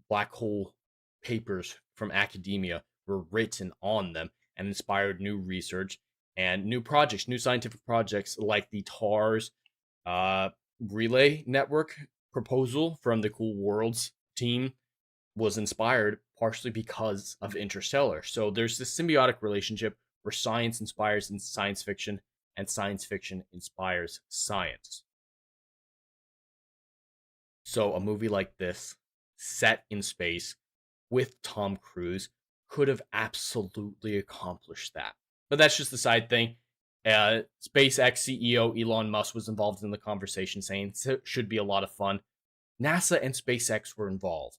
black hole papers from academia were written on them and inspired new research and new projects, new scientific projects like the TARS relay network proposal from the Cool Worlds team was inspired partially because of Interstellar. So there's this symbiotic relationship where science inspires in science fiction and science fiction inspires science. So a movie like this, set in space with Tom Cruise, could have absolutely accomplished that. But that's just the side thing. SpaceX CEO Elon Musk was involved in the conversation, saying it should be a lot of fun. NASA and SpaceX were involved.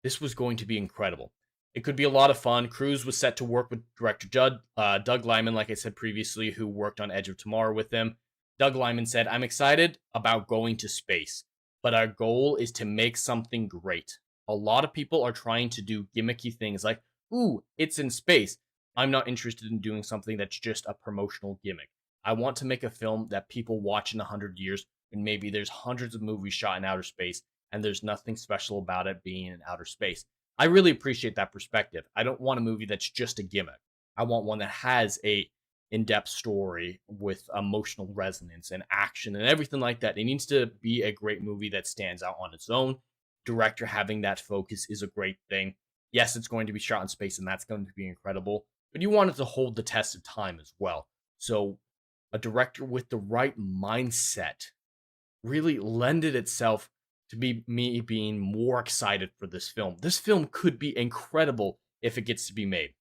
This was going to be incredible. It could be a lot of fun. Cruise was set to work with director Doug Liman, like I said previously, who worked on Edge of Tomorrow with him. Doug Liman said, "I'm excited about going to space, but our goal is to make something great. A lot of people are trying to do gimmicky things like, ooh, it's in space. I'm not interested in doing something that's just a promotional gimmick. I want to make a film that people watch in 100 years, and maybe there's hundreds of movies shot in outer space, and there's nothing special about it being in outer space." I really appreciate that perspective. I don't want a movie that's just a gimmick. I want one that has a in-depth story with emotional resonance and action and everything like that. It needs to be a great movie that stands out on its own. Director having that focus is a great thing. Yes, it's going to be shot in space, and that's going to be incredible, but you want it to hold the test of time as well. So a director with the right mindset really lended itself to be me being more excited for this film. This film could be incredible if it gets to be made.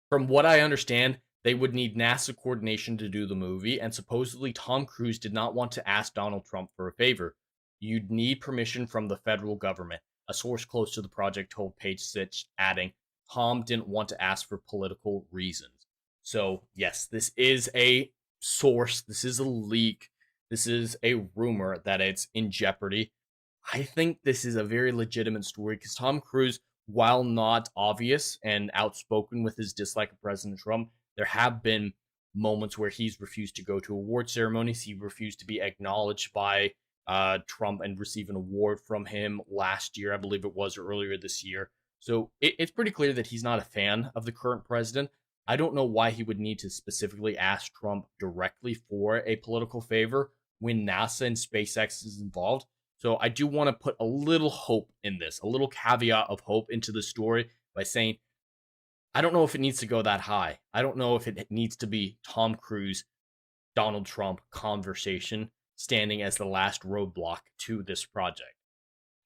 From what I understand, they would need NASA coordination to do the movie, and supposedly Tom Cruise did not want to ask Donald Trump for a favor. You'd need permission from the federal government, a source close to the project told Page Six, adding, Tom didn't want to ask for political reasons. So, yes, this is a source, this is a leak, this is a rumor that it's in jeopardy. I think this is a very legitimate story because Tom Cruise, while not obvious and outspoken with his dislike of President Trump, there have been moments where he's refused to go to award ceremonies. He refused to be acknowledged by Trump and receive an award from him last year, I believe it was, or earlier this year. So it's pretty clear that he's not a fan of the current president. I don't know why he would need to specifically ask Trump directly for a political favor when NASA and SpaceX is involved. So I do want to put a little hope in this, a little caveat of hope into the story by saying, I don't know if it needs to go that high. I don't know if it needs to be Tom Cruise, Donald Trump conversation standing as the last roadblock to this project.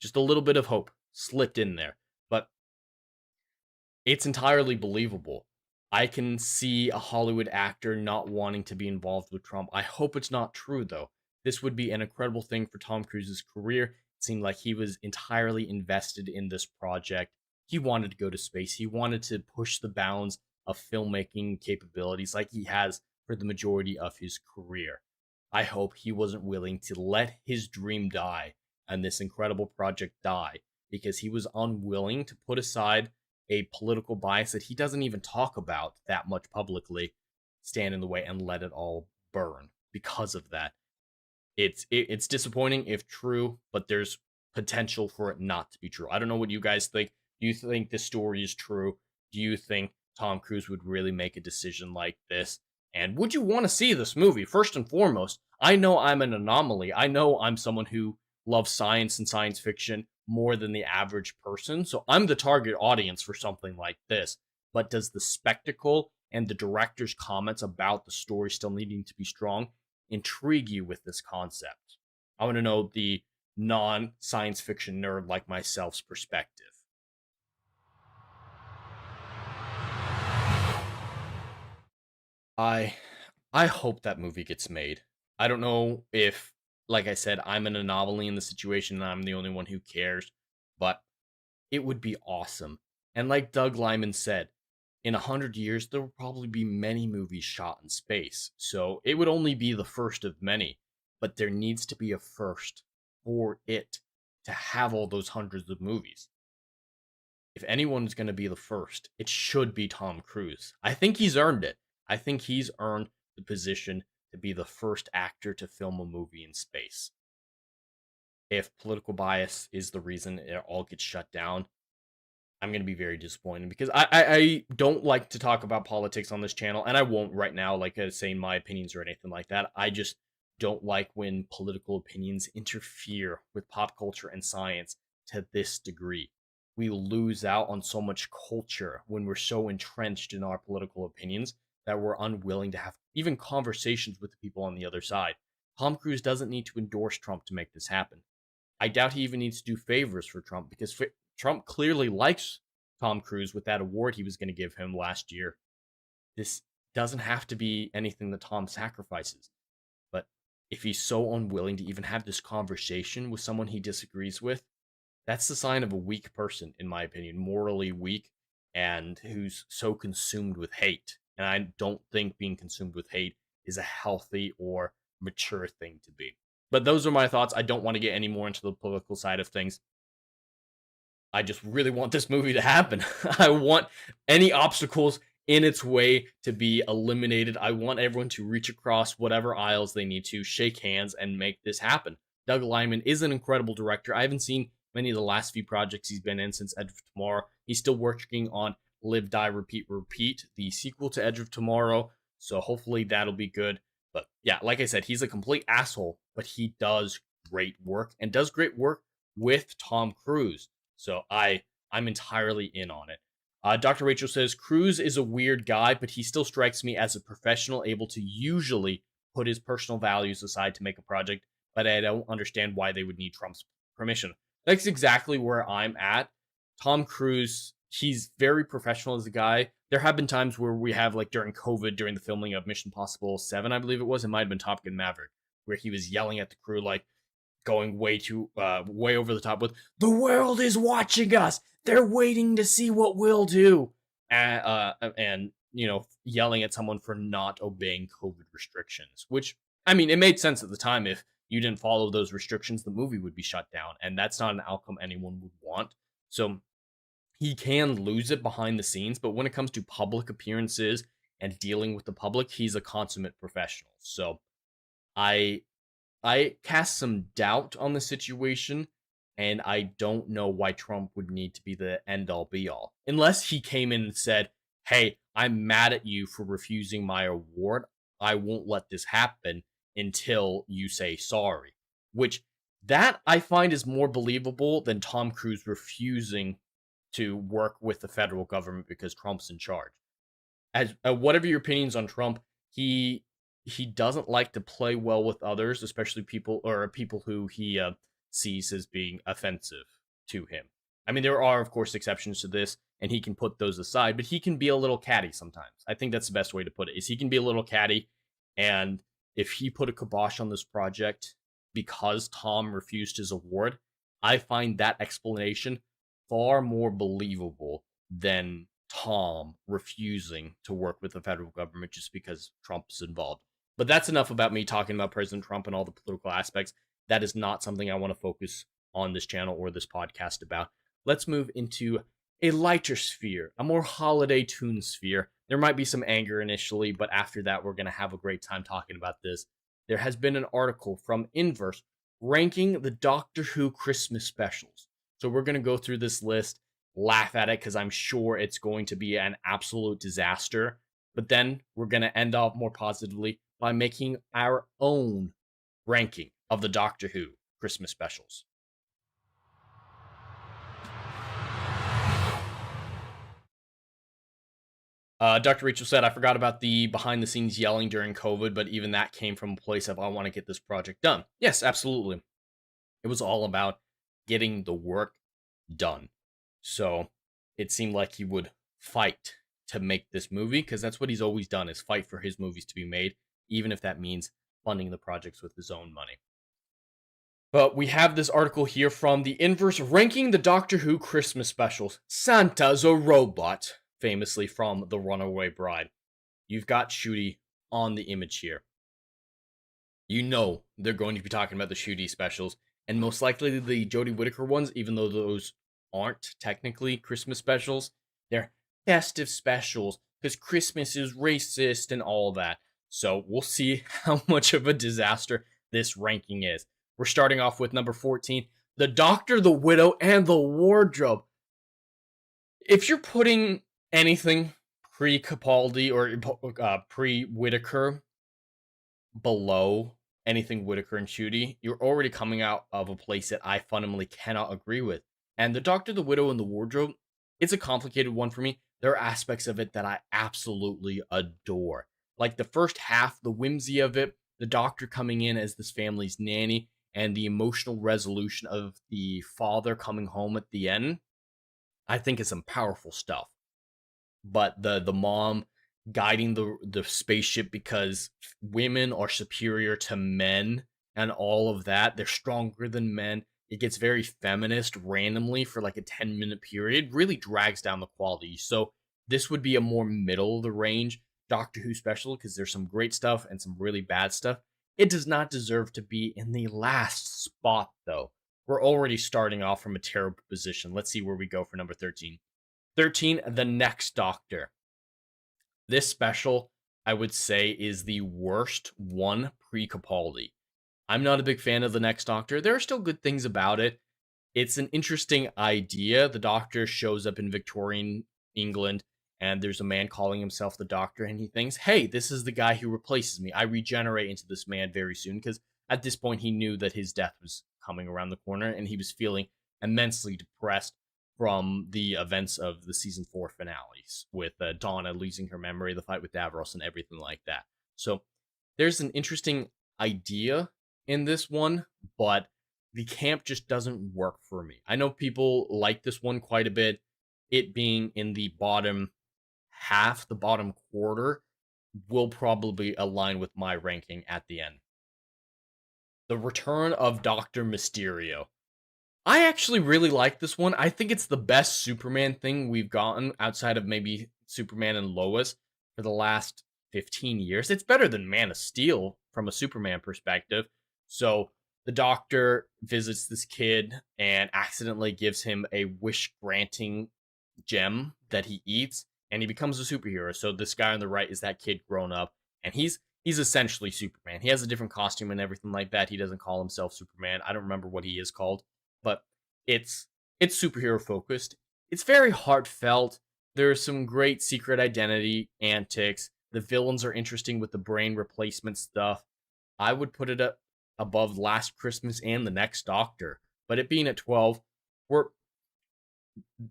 Just a little bit of hope slipped in there, but it's entirely believable. I can see a Hollywood actor not wanting to be involved with Trump. I hope it's not true, though. This would be an incredible thing for Tom Cruise's career. It seemed like he was entirely invested in this project. He wanted to go to space. He wanted to push the bounds of filmmaking capabilities like he has for the majority of his career. I hope he wasn't willing to let his dream die and this incredible project die because he was unwilling to put aside a political bias that he doesn't even talk about that much publicly, stand in the way and let it all burn because of that. It's disappointing if true, but there's potential for it not to be true. I don't know what you guys think. Do you think this story is true? Do you think Tom Cruise would really make a decision like this? And would you want to see this movie? First and foremost, I know I'm an anomaly. I know I'm someone who loves science and science fiction more than the average person, so I'm the target audience for something like this. But does the spectacle and the director's comments about the story still needing to be strong intrigue you with this concept? I want to know the non-science fiction nerd like myself's perspective. I I hope that movie gets made. I don't know if, like I said, I'm an anomaly in the situation and I'm the only one who cares, but it would be awesome. And like Doug Lyman said, in 100 years, there will probably be many movies shot in space. So it would only be the first of many, but there needs to be a first for it to have all those hundreds of movies. If anyone's going to be the first, it should be Tom Cruise. I think he's earned it. I think he's earned the position to be the first actor to film a movie in space. If political bias is the reason it all gets shut down, I'm going to be very disappointed because I don't like to talk about politics on this channel, and I won't right now, like saying my opinions or anything like that. I just don't like when political opinions interfere with pop culture and science to this degree. We lose out on so much culture when we're so entrenched in our political opinions that we're unwilling to have even conversations with the people on the other side. Tom Cruise doesn't need to endorse Trump to make this happen. I doubt he even needs to do favors for Trump because Trump clearly likes Tom Cruise with that award he was going to give him last year. This doesn't have to be anything that Tom sacrifices. But if he's so unwilling to even have this conversation with someone he disagrees with, that's the sign of a weak person, in my opinion, morally weak, and who's so consumed with hate. And I don't think being consumed with hate is a healthy or mature thing to be. But those are my thoughts. I don't want to get any more into the political side of things. I just really want this movie to happen. I want any obstacles in its way to be eliminated. I want everyone to reach across whatever aisles they need to, shake hands, and make this happen. Doug Liman is an incredible director. I haven't seen many of the last few projects he's been in since Edge of Tomorrow. He's still working on Live, Die, Repeat, Repeat, the sequel to Edge of Tomorrow. So hopefully that'll be good. But yeah, like I said, he's a complete asshole, but he does great work and does great work with Tom Cruise. So I'm entirely in on it. Dr. Rachel says, Cruise is a weird guy, but he still strikes me as a professional able to usually put his personal values aside to make a project, but I don't understand why they would need Trump's permission. That's exactly where I'm at. Tom Cruise, he's very professional as a guy. There have been times where we have, like during COVID, during the filming of Mission Impossible 7, I believe it was, it might have been Top Gun Maverick, where he was yelling at the crew, like, going way over the top with, the world is watching us. They're waiting to see what we'll do. And yelling at someone for not obeying COVID restrictions, which, I mean, it made sense at the time. If you didn't follow those restrictions, the movie would be shut down. And that's not an outcome anyone would want. So he can lose it behind the scenes. But when it comes to public appearances and dealing with the public, he's a consummate professional. So I cast some doubt on the situation, and I don't know why Trump would need to be the end-all be-all. Unless he came in and said, hey, I'm mad at you for refusing my award. I won't let this happen until you say sorry. Which, that I find is more believable than Tom Cruise refusing to work with the federal government because Trump's in charge. As whatever your opinions on Trump, he doesn't like to play well with others, especially people who he sees as being offensive to him. I mean, there are, of course, exceptions to this. and he can put those aside, but he can be a little catty sometimes. I think that's the best way to put it, is he can be a little catty, and if he put a kibosh on this project because Tom refused his award, I find that explanation far more believable than Tom refusing to work with the federal government just because Trump's involved. But that's enough about me talking about President Trump and all the political aspects. That is not something I want to focus on this channel or this podcast about. Let's move into a lighter sphere, a more holiday tune sphere. There might be some anger initially, but after that, we're going to have a great time talking about this. There has been an article from Inverse ranking the Doctor Who Christmas specials. So we're going to go through this list, laugh at it, because I'm sure it's going to be an absolute disaster. But then we're going to end off more positively by making our own ranking of the Doctor Who Christmas specials. Dr. Rachel said, I forgot about the behind-the-scenes yelling during COVID, but even that came from a place of, I want to get this project done. Yes, absolutely. It was all about getting the work done. So it seemed like he would fight to make this movie, because that's what he's always done, is fight for his movies to be made, even if that means funding the projects with his own money. But we have this article here from the Inverse ranking the Doctor Who Christmas specials. Santa's a robot, famously from The Runaway Bride. You've got Shooty on the image here. You know they're going to be talking about the Shooty specials, and most likely the Jodie Whittaker ones, even though those aren't technically Christmas specials. They're festive specials, because Christmas is racist and all that. So we'll see how much of a disaster this ranking is. We're starting off with number 14, The Doctor, the Widow, and the Wardrobe. If you're putting anything pre-Capaldi or pre-Whittaker below anything Whittaker and Shooty, you're already coming out of a place that I fundamentally cannot agree with. And The Doctor, the Widow, and the Wardrobe, it's a complicated one for me. There are aspects of it that I absolutely adore. Like the first half, the whimsy of it, the Doctor coming in as this family's nanny, and the emotional resolution of the father coming home at the end, I think is some powerful stuff. But the mom guiding the spaceship because women are superior to men and all of that, they're stronger than men. It gets very feminist randomly for like a 10-minute period, really drags down the quality. So this would be a more middle of the range Doctor Who special, because there's some great stuff and some really bad stuff. It does not deserve to be in the last spot, though. We're already starting off from a terrible position. Let's see where we go for number 13. 13, The Next Doctor. This special, I would say, is the worst one pre-Capaldi. I'm not a big fan of The Next Doctor. There are still good things about it. It's an interesting idea. The Doctor shows up in Victorian England, and there's a man calling himself the Doctor, and he thinks, hey, this is the guy who replaces me. I regenerate into this man very soon, because at this point he knew that his death was coming around the corner, and he was feeling immensely depressed from the events of the season 4 finales, with Donna losing her memory, the fight with Davros, and everything like that. So there's an interesting idea in this one, but the camp just doesn't work for me. I know people like this one quite a bit. It being in the bottom half, the bottom quarter, will probably align with my ranking at the end. The Return of Dr. Mysterio. I actually really like this one. I think it's the best Superman thing we've gotten outside of maybe Superman and Lois for the last 15 years. It's better than Man of Steel from a Superman perspective. So the Doctor visits this kid and accidentally gives him a wish-granting gem that he eats, and he becomes a superhero. So this guy on the right is that kid grown up, and he's essentially Superman. He has a different costume and everything like that. He doesn't call himself Superman. I don't remember what he is called, but it's superhero focused. It's very heartfelt. There's some great secret identity antics. The villains are interesting with the brain replacement stuff. I would put it up above Last Christmas and The Next Doctor, but it being at 12,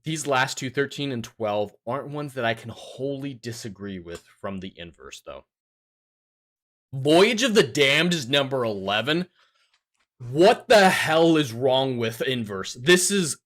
these last two, 13 and 12, aren't ones that I can wholly disagree with from the Inverse, though. Voyage of the Damned is number 11. What the hell is wrong with Inverse? This is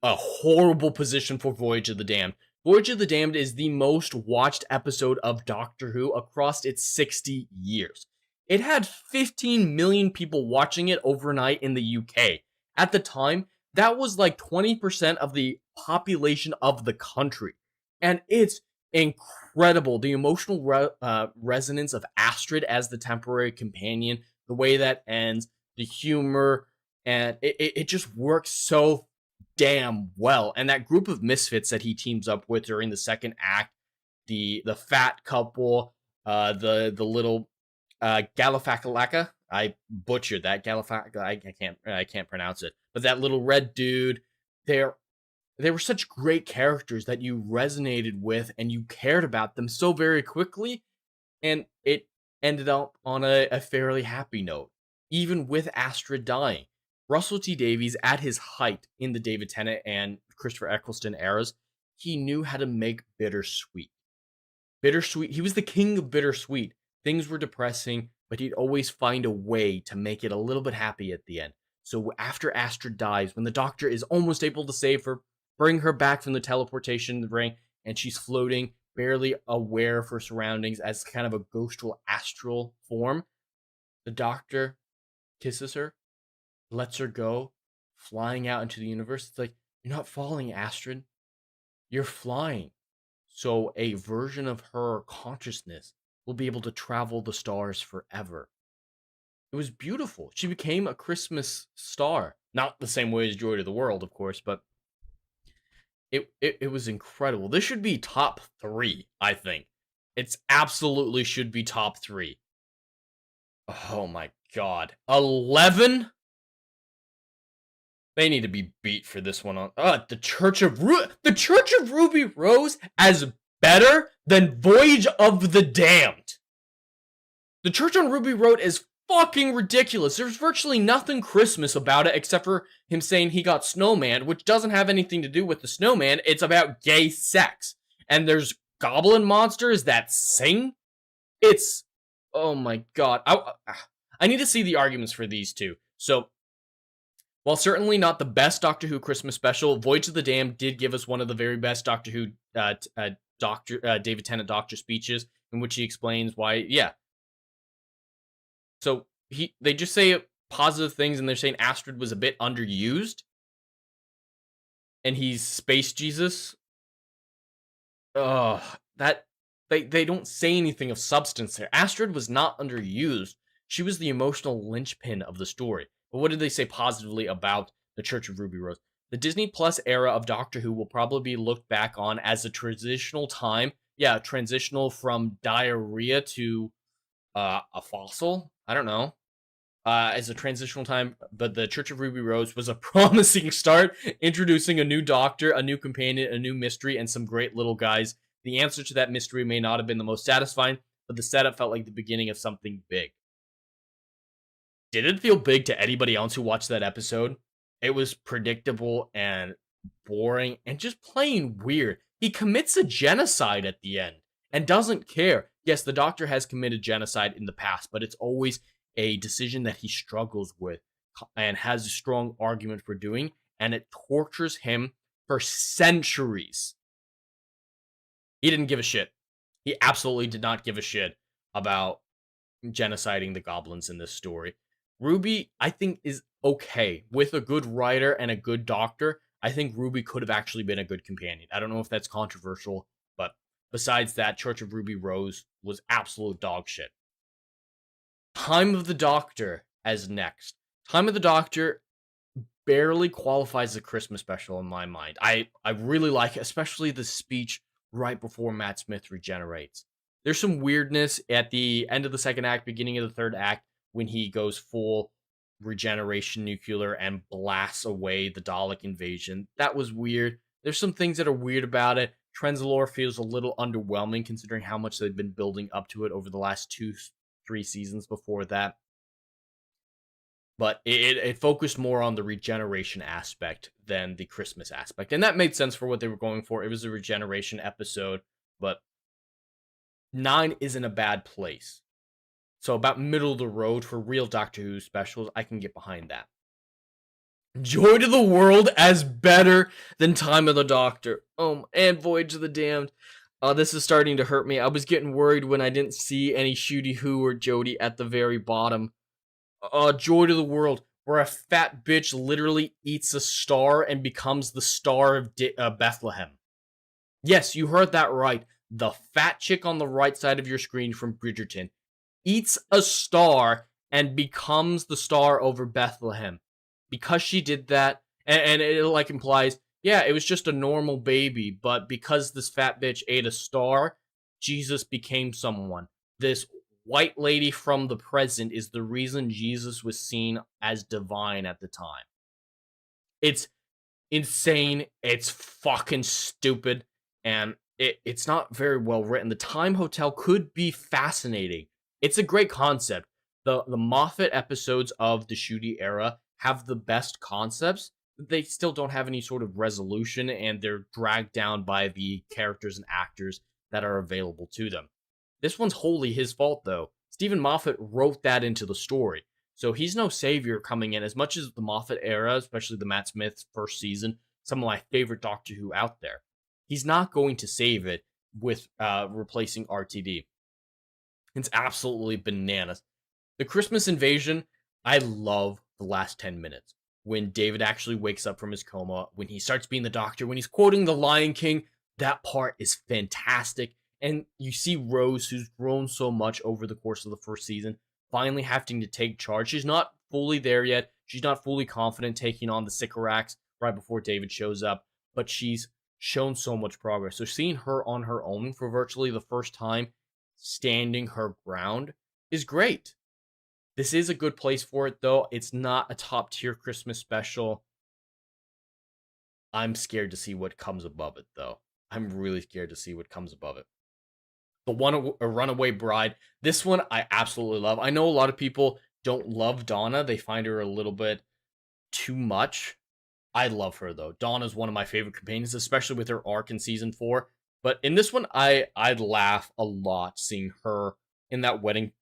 a horrible position for Voyage of the Damned. Voyage of the Damned is the most watched episode of Doctor Who across its 60 years. It had 15 million people watching it overnight in the UK. At the time, that was like 20% of the population of the country. And it's incredible. The emotional resonance of Astrid as the temporary companion, the way that ends, the humor, and it just works so damn well. And that group of misfits that he teams up with during the second act, the fat couple, the little Galifakalaka. I butchered that I can't pronounce it. But that little red dude, they were such great characters that you resonated with and you cared about them so very quickly, and it ended up on a fairly happy note, even with Astrid dying. Russell T Davies, at his height in the David Tennant and Christopher Eccleston eras, he knew how to make bittersweet. Bittersweet. He was the king of bittersweet. Things were depressing, but he'd always find a way to make it a little bit happy at the end. So after Astrid dies, when the Doctor is almost able to save her, bring her back from the teleportation ring, and she's floating, barely aware of her surroundings as kind of a ghostful astral form, the Doctor kisses her, lets her go, flying out into the universe. It's like, you're not falling, Astrid. You're flying. So a version of her consciousness will be able to travel the stars forever. It was beautiful. She became a Christmas star. Not the same way as Joy to the World, of course, but it was incredible. This should be top 3, I think. It's absolutely should be top 3. Oh my god. 11? They need to be beat for this one. The Church of Ruby Rose as better than Voyage of the Damned. The Church on Ruby Road is fucking ridiculous. There's virtually nothing Christmas about it except for him saying he got snowman, which doesn't have anything to do with the snowman. It's about gay sex. And there's goblin monsters that sing. It's, oh my god. I need to see the arguments for these two. So, while certainly not the best Doctor Who Christmas special, Voyage of the Damned did give us one of the very best Doctor Who David Tennant Doctor speeches, in which he explains why, yeah. So they just say positive things, and they're saying Astrid was a bit underused, and he's Space Jesus. That they don't say anything of substance there. Astrid was not underused. She was the emotional linchpin of the story. But what did they say positively about the Church of Ruby Rose? The Disney Plus era of Doctor Who will probably be looked back on as a transitional time. Yeah, transitional from diarrhea to a fossil. I don't know. As a transitional time, but the Church of Ruby Rose was a promising start, introducing a new Doctor, a new companion, a new mystery, and some great little guys. The answer to that mystery may not have been the most satisfying, but the setup felt like the beginning of something big. Did it feel big to anybody else who watched that episode? It was predictable and boring and just plain weird. He commits a genocide at the end and doesn't care. Yes, the Doctor has committed genocide in the past, but it's always a decision that he struggles with and has a strong argument for doing, and it tortures him for centuries. He didn't give a shit. He absolutely did not give a shit about genociding the goblins in this story. Ruby, I think, is okay. With a good writer and a good Doctor, I think Ruby could have actually been a good companion. I don't know if that's controversial, but besides that, Church of Ruby Rose was absolute dog shit. Time of the Doctor as next. Time of the Doctor barely qualifies as a Christmas special in my mind. I really like it, especially the speech right before Matt Smith regenerates. There's some weirdness at the end of the second act, beginning of the third act, when he goes full regeneration nuclear and blasts away the Dalek invasion. That was weird. There's some things that are weird about it. Trenzalore feels a little underwhelming considering how much they've been building up to it over the last 2-3 seasons before that. But it focused more on the regeneration aspect than the Christmas aspect. And that made sense for what they were going for. It was a regeneration episode, but 9 isn't a bad place. So about middle of the road for real Doctor Who specials, I can get behind that. Joy to the World as better than Time of the Doctor. And Voyage of the Damned. This is starting to hurt me. I was getting worried when I didn't see any Shooty Who or Jody at the very bottom. Joy to the World, where a fat bitch literally eats a star and becomes the star of Bethlehem. Yes, you heard that right. The fat chick on the right side of your screen from Bridgerton eats a star and becomes the star over Bethlehem. Because she did that, and it like implies, yeah, it was just a normal baby, but because this fat bitch ate a star, Jesus became someone. This white lady from the present is the reason Jesus was seen as divine at the time. It's insane. It's fucking stupid. And it's not very well written. The Time Hotel could be fascinating. It's a great concept. The Moffat episodes of the Shooty era have the best concepts. They still don't have any sort of resolution, and they're dragged down by the characters and actors that are available to them. This one's wholly his fault, though. Stephen Moffat wrote that into the story. So he's no savior coming in. As much as the Moffat era, especially the Matt Smith's first season, some of my favorite Doctor Who out there, he's not going to save it with replacing RTD. It's absolutely bananas. The Christmas Invasion, I love the last 10 minutes. When David actually wakes up from his coma, when he starts being the Doctor, when he's quoting The Lion King, that part is fantastic. And you see Rose, who's grown so much over the course of the first season, finally having to take charge. She's not fully there yet. She's not fully confident taking on the Sycorax right before David shows up, but she's shown so much progress. So seeing her on her own for virtually the first time, standing her ground, is great. This is a good place for it, though. It's not a top tier Christmas special. I'm scared to see what comes above it, though. I'm really scared to see what comes above it. A Runaway Bride. This one I absolutely love. I know a lot of people don't love Donna. They find her a little bit too much. I love her, though. Donna's one of my favorite companions, especially with her arc in season 4. But in this one, I'd laugh a lot seeing her in that wedding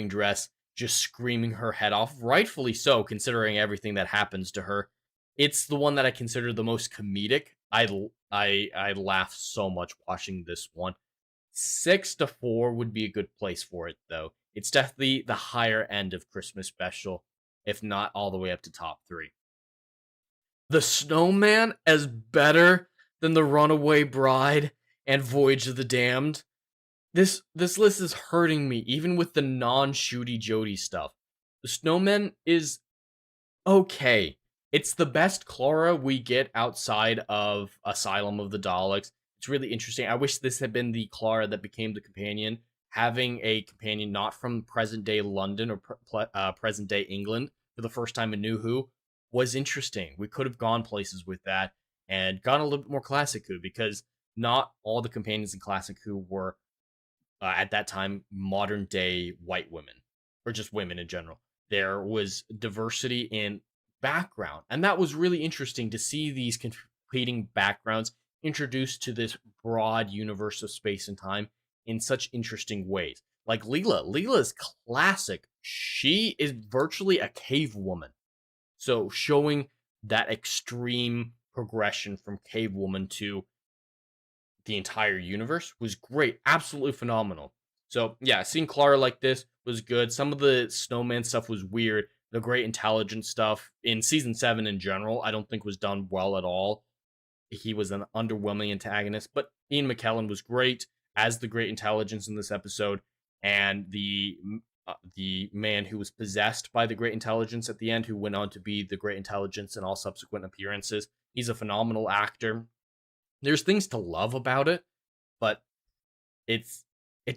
dress, just screaming her head off. Rightfully so, considering everything that happens to her. It's the one that I consider the most comedic. I laugh so much watching this one. 6 to 4 would be a good place for it, though. It's definitely the higher end of Christmas special, if not all the way up to top 3. The Snowman is better than The Runaway Bride and Voyage of the Damned. This list is hurting me, even with the non-Shooty Jody stuff. The Snowman is okay. It's the best Clara we get outside of Asylum of the Daleks. It's really interesting. I wish this had been the Clara that became the companion. Having a companion not from present-day London or present-day England for the first time in New Who was interesting. We could have gone places with that and gone a little bit more Classic Who, because not all the companions in Classic Who were, at that time, modern-day white women, or just women in general. There was diversity in background, and that was really interesting to see these competing backgrounds introduced to this broad universe of space and time in such interesting ways. Like Leela is classic. She is virtually a cave woman. So showing that extreme progression from cave woman to the entire universe was great. Absolutely phenomenal. So yeah, seeing Clara like this was good. Some of the Snowman stuff was weird. The Great Intelligence stuff in season 7 in general, I don't think was done well at all. He was an underwhelming antagonist, but Ian McKellen was great as the Great Intelligence in this episode, and the man who was possessed by the Great Intelligence at the end, who went on to be the Great Intelligence in all subsequent appearances. He's a phenomenal actor. There's things to love about it, but it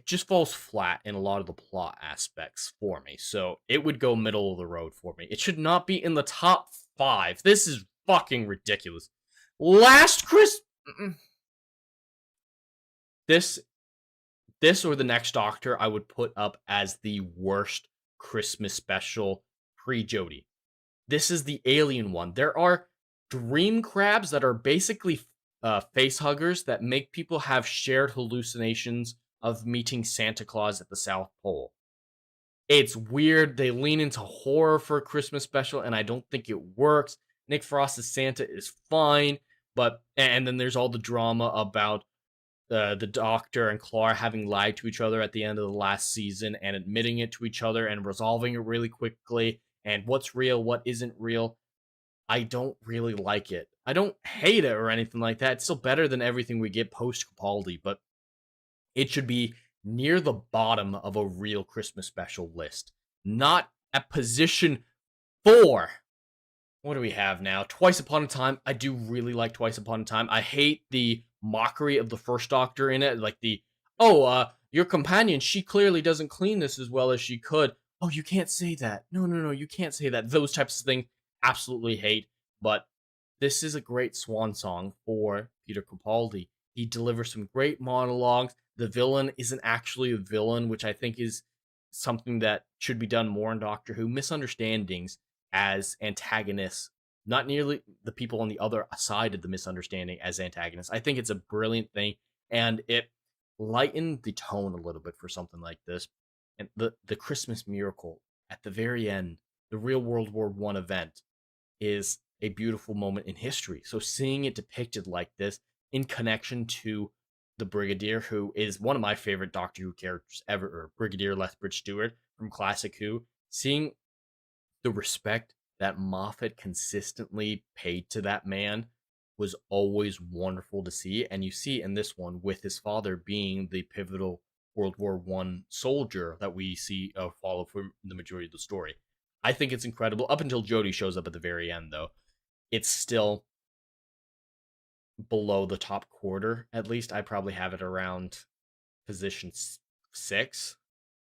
just falls flat in a lot of the plot aspects for me. So it would go middle of the road for me. It should not be in the top 5. This is fucking ridiculous. Last Christmas. This or the Next Doctor I would put up as the worst Christmas special pre-Jodie. This is the alien one. There are dream crabs that are basically face huggers that make people have shared hallucinations of meeting Santa Claus at the South Pole. It's weird. They lean into horror for a Christmas special, and I don't think it works. Nick Frost's Santa is fine, but and then there's all the drama about the Doctor and Clara having lied to each other at the end of the last season and admitting it to each other and resolving it really quickly, and what's real, what isn't real. I don't really like it. I don't hate it or anything like that. It's still better than everything we get post Capaldi, but it should be near the bottom of a real Christmas special list. Not at position 4. What do we have now? Twice Upon a Time. I do really like Twice Upon a Time. I hate the mockery of the first Doctor in it. Like your companion, she clearly doesn't clean this as well as she could. Oh, you can't say that. No, you can't say that. Those types of things, absolutely hate. But this is a great swan song for Peter Capaldi. He delivers some great monologues. The villain isn't actually a villain, which I think is something that should be done more in Doctor Who. Misunderstandings as antagonists, not nearly the people on the other side of the misunderstanding as antagonists. I think it's a brilliant thing, and it lightened the tone a little bit for something like this. And the Christmas miracle at the very end, the real World War I event, is a beautiful moment in history. So seeing it depicted like this in connection to the Brigadier, who is one of my favorite Doctor Who characters ever, or Brigadier Lethbridge Stewart from Classic Who, seeing the respect that Moffat consistently paid to that man was always wonderful to see. And you see in this one with his father being the pivotal World War I soldier that we see follow for the majority of the story. I think it's incredible. Up until Jodie shows up at the very end, though, it's still below the top quarter. At least I probably have it around position 6,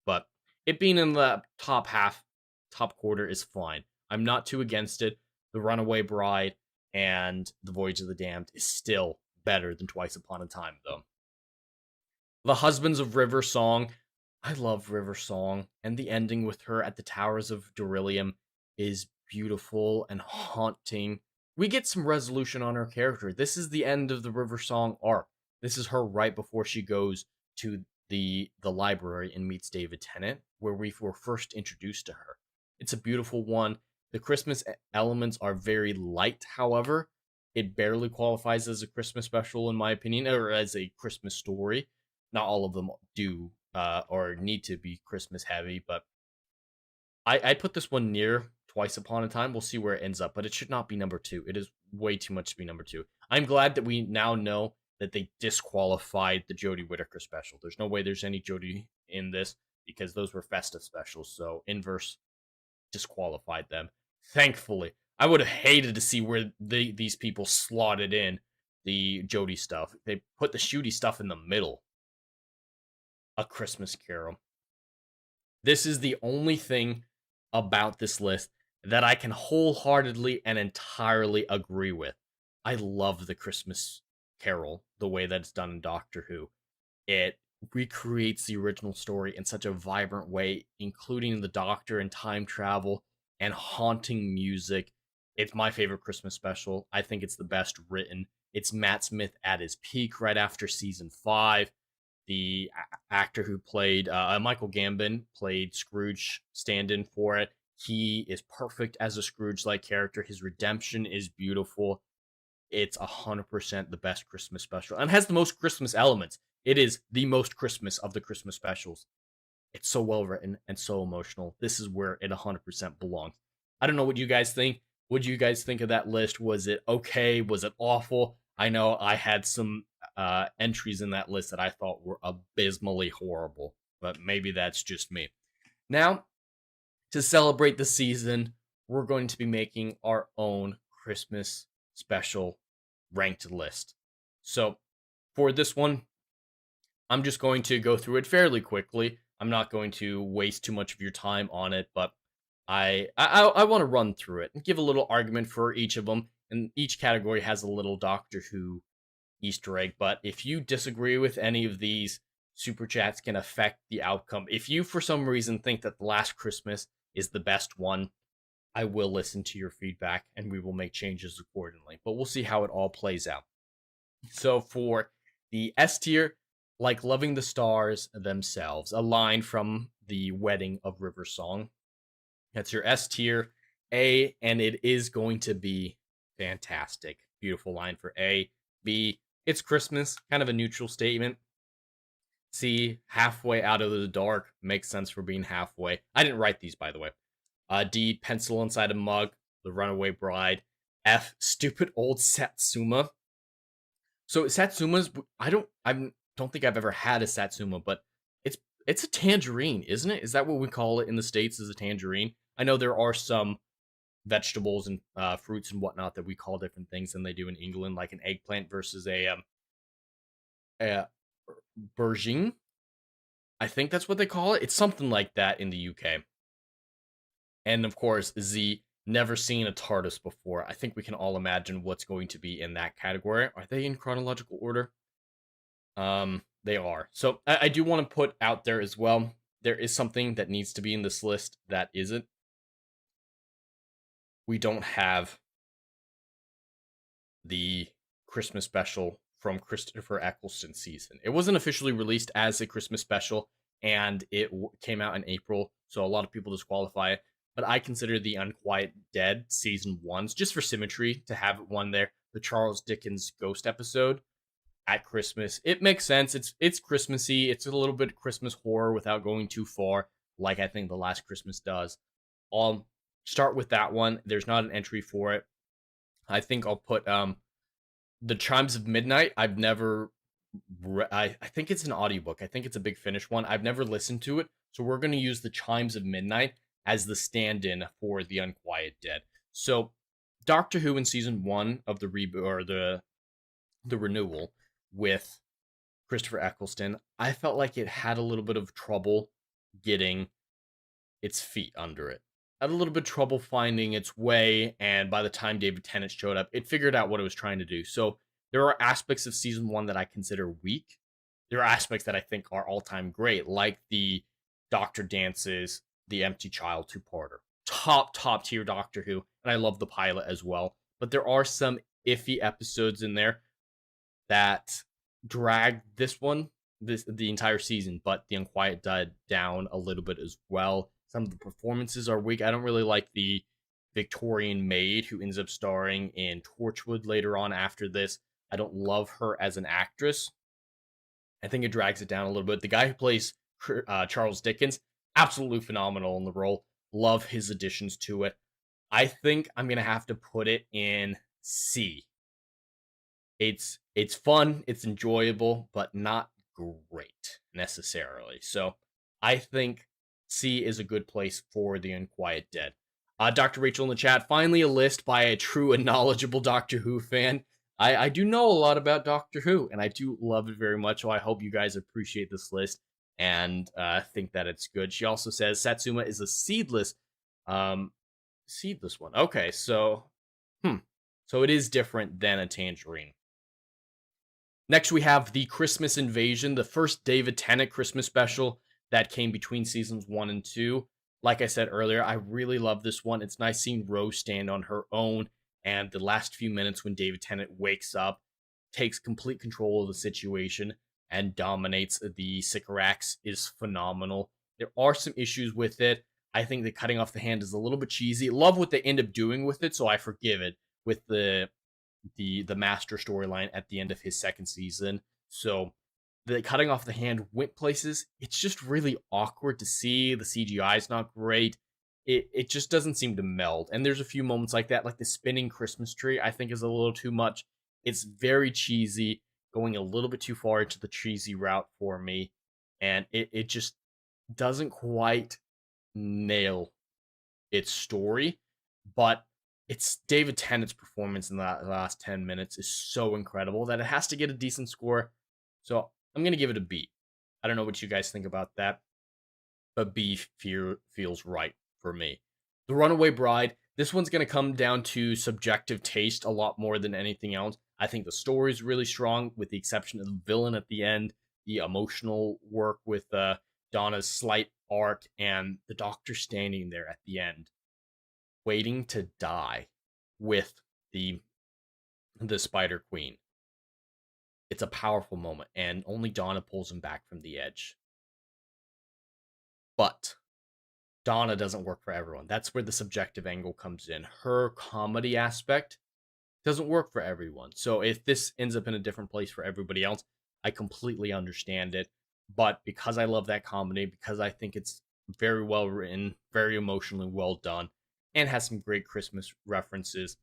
but it being in the top quarter is fine. I'm not too against it. The Runaway Bride and The Voyage of the Damned is still better than Twice Upon a Time, though. The Husbands of River Song. I love River Song, and the ending with her at the Towers of Beryllium is beautiful and haunting. We get some resolution on her character. This is the end of the River Song arc. This is her right before she goes to the library and meets David Tennant, where we were first introduced to her. It's a beautiful one. The Christmas elements are very light, however. It barely qualifies as a Christmas special, in my opinion, or as a Christmas story. Not all of them do or need to be Christmas heavy, but I put this one near Twice Upon a Time. We'll see where it ends up, but it should not be number 2. It is way too much to be number 2. I'm glad that we now know that they disqualified the Jodie Whittaker special. There's no way there's any Jodie in this because those were festive specials, so Inverse disqualified them. Thankfully. I would have hated to see where these people slotted in the Jodie stuff. They put the Shooty stuff in the middle. A Christmas Carol. This is the only thing about this list that I can wholeheartedly and entirely agree with. I love the Christmas Carol, the way that it's done in Doctor Who. It recreates the original story in such a vibrant way, including the Doctor and time travel and haunting music. It's my favorite Christmas special. I think it's the best written. It's Matt Smith at his peak right after season 5. The actor who played Michael Gambon played Scrooge stand-in for it. He is perfect as a Scrooge-like character. His redemption is beautiful. It's 100% the best Christmas special and has the most Christmas elements. It is the most Christmas of the Christmas specials. It's so well written and so emotional. This is where it 100% belongs. I don't know what you guys think. What do you guys think of that list? Was it okay? Was it awful? I know I had some entries in that list that I thought were abysmally horrible, but maybe that's just me. Now, to celebrate the season, we're going to be making our own Christmas special ranked list. So for this one, I'm just going to go through it fairly quickly. I'm not going to waste too much of your time on it, but I want to run through it and give a little argument for each of them. And each category has a little Doctor Who Easter egg. But if you disagree with any of these, super chats can affect the outcome. If you, for some reason, think that The Last Christmas is the best one, I will listen to your feedback and we will make changes accordingly. But we'll see how it all plays out. So for the S tier, like loving the stars themselves. A line from the Wedding of River Song. That's your S tier, A, and it is going to be fantastic. Beautiful line for A. B, it's Christmas, kind of a neutral statement. C, halfway out of the dark, makes sense for being halfway. I didn't write these, by the way. D, pencil inside a mug, the runaway bride. F, stupid old Satsuma. So Satsuma's, I don't think I've ever had a Satsuma, but it's a tangerine, isn't it? Is that what we call it in the States, is a tangerine? I know there are some vegetables and fruits and whatnot that we call different things than they do in England, like an eggplant versus a aubergine. I think that's what they call it. It's something like that in the UK. And of course, Z, never seen a TARDIS before. I think we can all imagine what's going to be in that category. Are they in chronological order? They are. So I do want to put out there as well, there is something that needs to be in this list that isn't. We don't have the Christmas special from Christopher Eccleston's season. It wasn't officially released as a Christmas special, and it came out in April, so a lot of people disqualify it. But I consider the Unquiet Dead season 1s, just for symmetry, to have one there. The Charles Dickens ghost episode at Christmas. It makes sense. It's Christmassy. It's a little bit Christmas horror without going too far, like I think The Last Christmas does. I'll start with that one. There's not an entry for it. I think I'll put The Chimes of Midnight. I've never I think it's an audiobook. I think it's a Big Finish one. I've never listened to it, so we're going to use The Chimes of Midnight as the stand-in for The Unquiet Dead. So Doctor Who in season 1 of the reboot, or the renewal with Christopher Eccleston, I felt like it had a little bit of trouble getting its feet under it. Had a little bit of trouble finding its way, and by the time David Tennant showed up, it figured out what it was trying to do. So there are aspects of season 1 that I consider weak. There are aspects that I think are all-time great, like the Doctor Dances, The Empty Child two-parter. Top tier Doctor Who, and I love the pilot as well. But there are some iffy episodes in there that drag the entire season, but The Unquiet died down a little bit as well. Some of the performances are weak. I don't really like the Victorian maid who ends up starring in Torchwood later on after this. I don't love her as an actress. I think it drags it down a little bit. The guy who plays Charles Dickens, absolutely phenomenal in the role. Love his additions to it. I think I'm going to have to put it in C. It's fun, it's enjoyable, but not great necessarily. So I think C is a good place for The Unquiet Dead. Dr. Rachel in the chat, finally a list by a true and knowledgeable Doctor Who fan. I do know a lot about Doctor Who, and I do love it very much, so I hope you guys appreciate this list and think that it's good. She also says Satsuma is a seedless one. Okay, so so it is different than a tangerine. Next, we have The Christmas Invasion, the first David Tennant Christmas special that came between seasons 1 and 2. Like I said earlier, I really love this one. It's nice seeing Rose stand on her own, and the last few minutes when David Tennant wakes up, takes complete control of the situation, and dominates the Sycorax is phenomenal. There are some issues with it. I think the cutting off the hand is a little bit cheesy. Love what they end up doing with it, so I forgive it with the master storyline at the end of his second season. So the cutting off the hand went places. It's just really awkward to see. The CGI is not great. It just doesn't seem to meld. And there's a few moments like that, like the spinning Christmas tree, I think is a little too much. It's very cheesy, going a little bit too far into the cheesy route for me. And it just doesn't quite nail its story. But it's David Tennant's performance in the last 10 minutes is so incredible that it has to get a decent score. So I'm going to give it a B. I don't know what you guys think about that, but B feels right for me. The Runaway Bride, this one's going to come down to subjective taste a lot more than anything else. I think the story is really strong, with the exception of the villain at the end, the emotional work with Donna's slight arc, and the Doctor standing there at the end, waiting to die with the Spider Queen. It's a powerful moment, and only Donna pulls him back from the edge. But Donna doesn't work for everyone. That's where the subjective angle comes in. Her comedy aspect doesn't work for everyone. So if this ends up in a different place for everybody else, I completely understand it. But because I love that comedy, because I think it's very well written, very emotionally well done, and has some great Christmas references,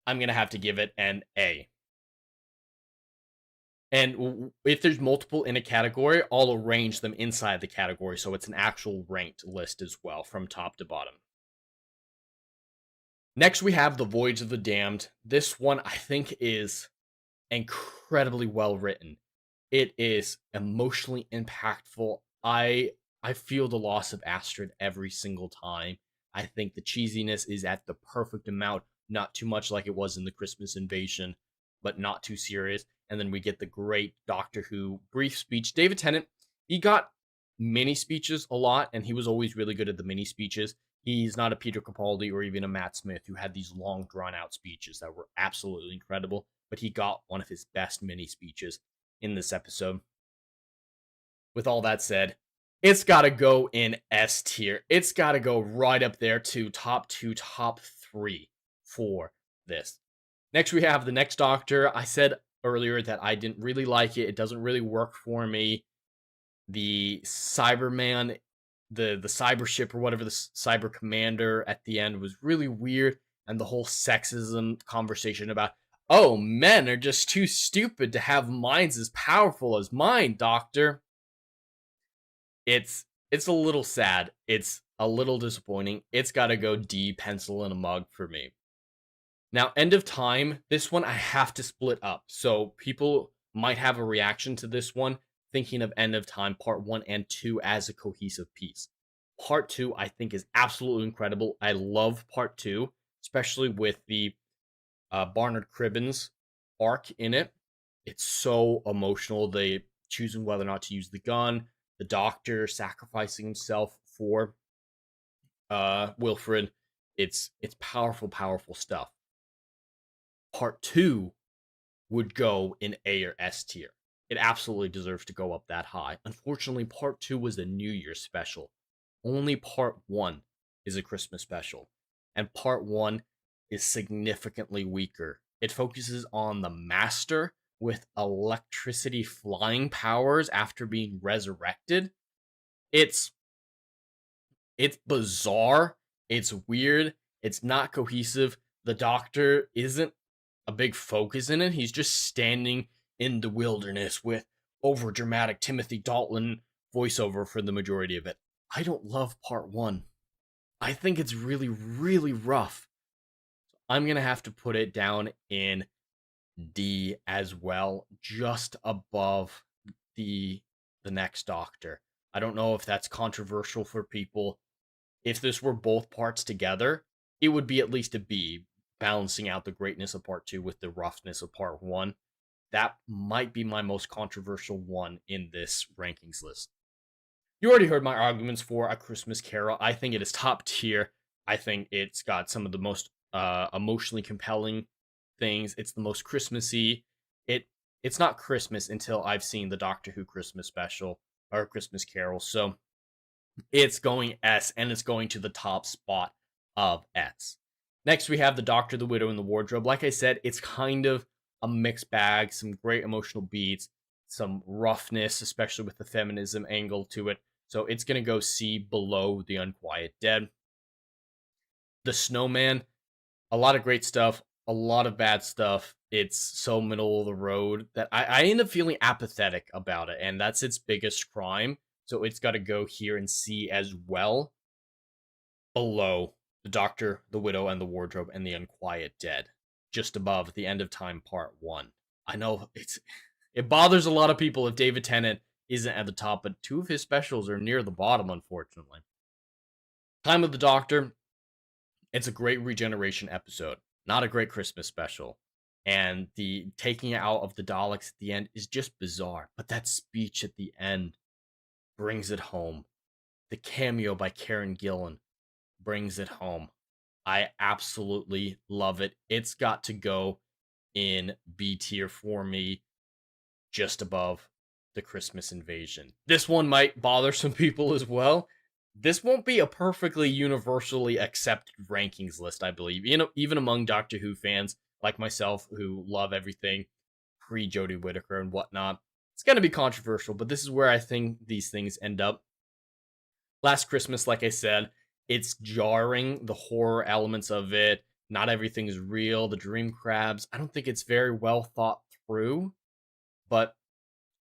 I'm going to have to give it an A. And if there's multiple in a category, I'll arrange them inside the category so it's an actual ranked list as well from top to bottom. Next, we have The Voyage of the Damned. This one, I think, is incredibly well written. It is emotionally impactful. I feel the loss of Astrid every single time. I think the cheesiness is at the perfect amount, not too much like it was in the Christmas Invasion, but not too serious. And then we get the great Doctor Who brief speech. David Tennant, he got mini speeches a lot, and he was always really good at the mini speeches. He's not a Peter Capaldi or even a Matt Smith who had these long, drawn-out speeches that were absolutely incredible, but he got one of his best mini speeches in this episode. With all that said, it's got to go in S tier. It's got to go right up there to top 2, top 3 for this. Next, we have The Next Doctor. I said earlier that I didn't really like it. It doesn't really work for me. The Cyberman, the cyber ship or whatever, the cyber commander at the end was really weird. And the whole sexism conversation about, oh, men are just too stupid to have minds as powerful as mine, Doctor. It's a little sad. It's a little disappointing. It's got to go D, pencil in a mug for me. Now, End of Time, this one I have to split up. So people might have a reaction to this one, thinking of End of Time Part 1 and 2 as a cohesive piece. Part 2, I think, is absolutely incredible. I love Part 2, especially with the Barnard Cribbins arc in it. It's so emotional. They choosing whether or not to use the gun, the Doctor sacrificing himself for Wilfred. It's powerful, powerful stuff. Part 2 would go in A or S tier. It absolutely deserves to go up that high. Unfortunately, Part 2 was a New Year's special. Only Part 1 is a Christmas special. And Part 1 is significantly weaker. It focuses on the Master with electricity flying powers after being resurrected. It's bizarre. It's weird. It's not cohesive. The Doctor isn't a big focus in it. He's just standing in the wilderness with over-dramatic Timothy Dalton voiceover for the majority of it. I don't love Part 1. I think it's really, really rough. I'm going to have to put it down in D as well, just above the Next Doctor. I don't know if that's controversial for people. If this were both parts together, it would be at least a B, balancing out the greatness of Part 2 with the roughness of Part 1. That might be my most controversial one in this rankings list. You already heard my arguments for A Christmas Carol. I think it is top tier. I think it's got some of the most emotionally compelling things. It's the most Christmassy. It's not Christmas until I've seen the Doctor Who Christmas special or Christmas Carol. So it's going S, and it's going to the top spot of S. Next, we have The Doctor, the Widow, and the Wardrobe. Like I said, it's kind of a mixed bag. Some great emotional beats, some roughness, especially with the feminism angle to it. So it's going to go C, below The Unquiet Dead. The Snowman, a lot of great stuff, a lot of bad stuff. It's so middle of the road that I end up feeling apathetic about it, and that's its biggest crime. So it's got to go here in C as well, below The Doctor, the Widow, and the Wardrobe, and The Unquiet Dead, just above The End of Time Part 1. I know it bothers a lot of people if David Tennant isn't at the top, but 2 of his specials are near the bottom, unfortunately. Time of the Doctor, it's a great regeneration episode, not a great Christmas special. And the taking out of the Daleks at the end is just bizarre, but that speech at the end brings it home. The cameo by Karen Gillan brings it home. I absolutely love it. It's got to go in B tier for me. just above the Christmas invasion. This one might bother some people as well. This won't be a perfectly universally accepted rankings list, I believe. Even among Doctor Who fans like myself who love everything pre-Jodie Whittaker and whatnot. It's going to be controversial, but this is where I think these things end up. Last Christmas, like I said, it's jarring, the horror elements of it. Not everything is real. The dream crabs, I don't think it's very well thought through, but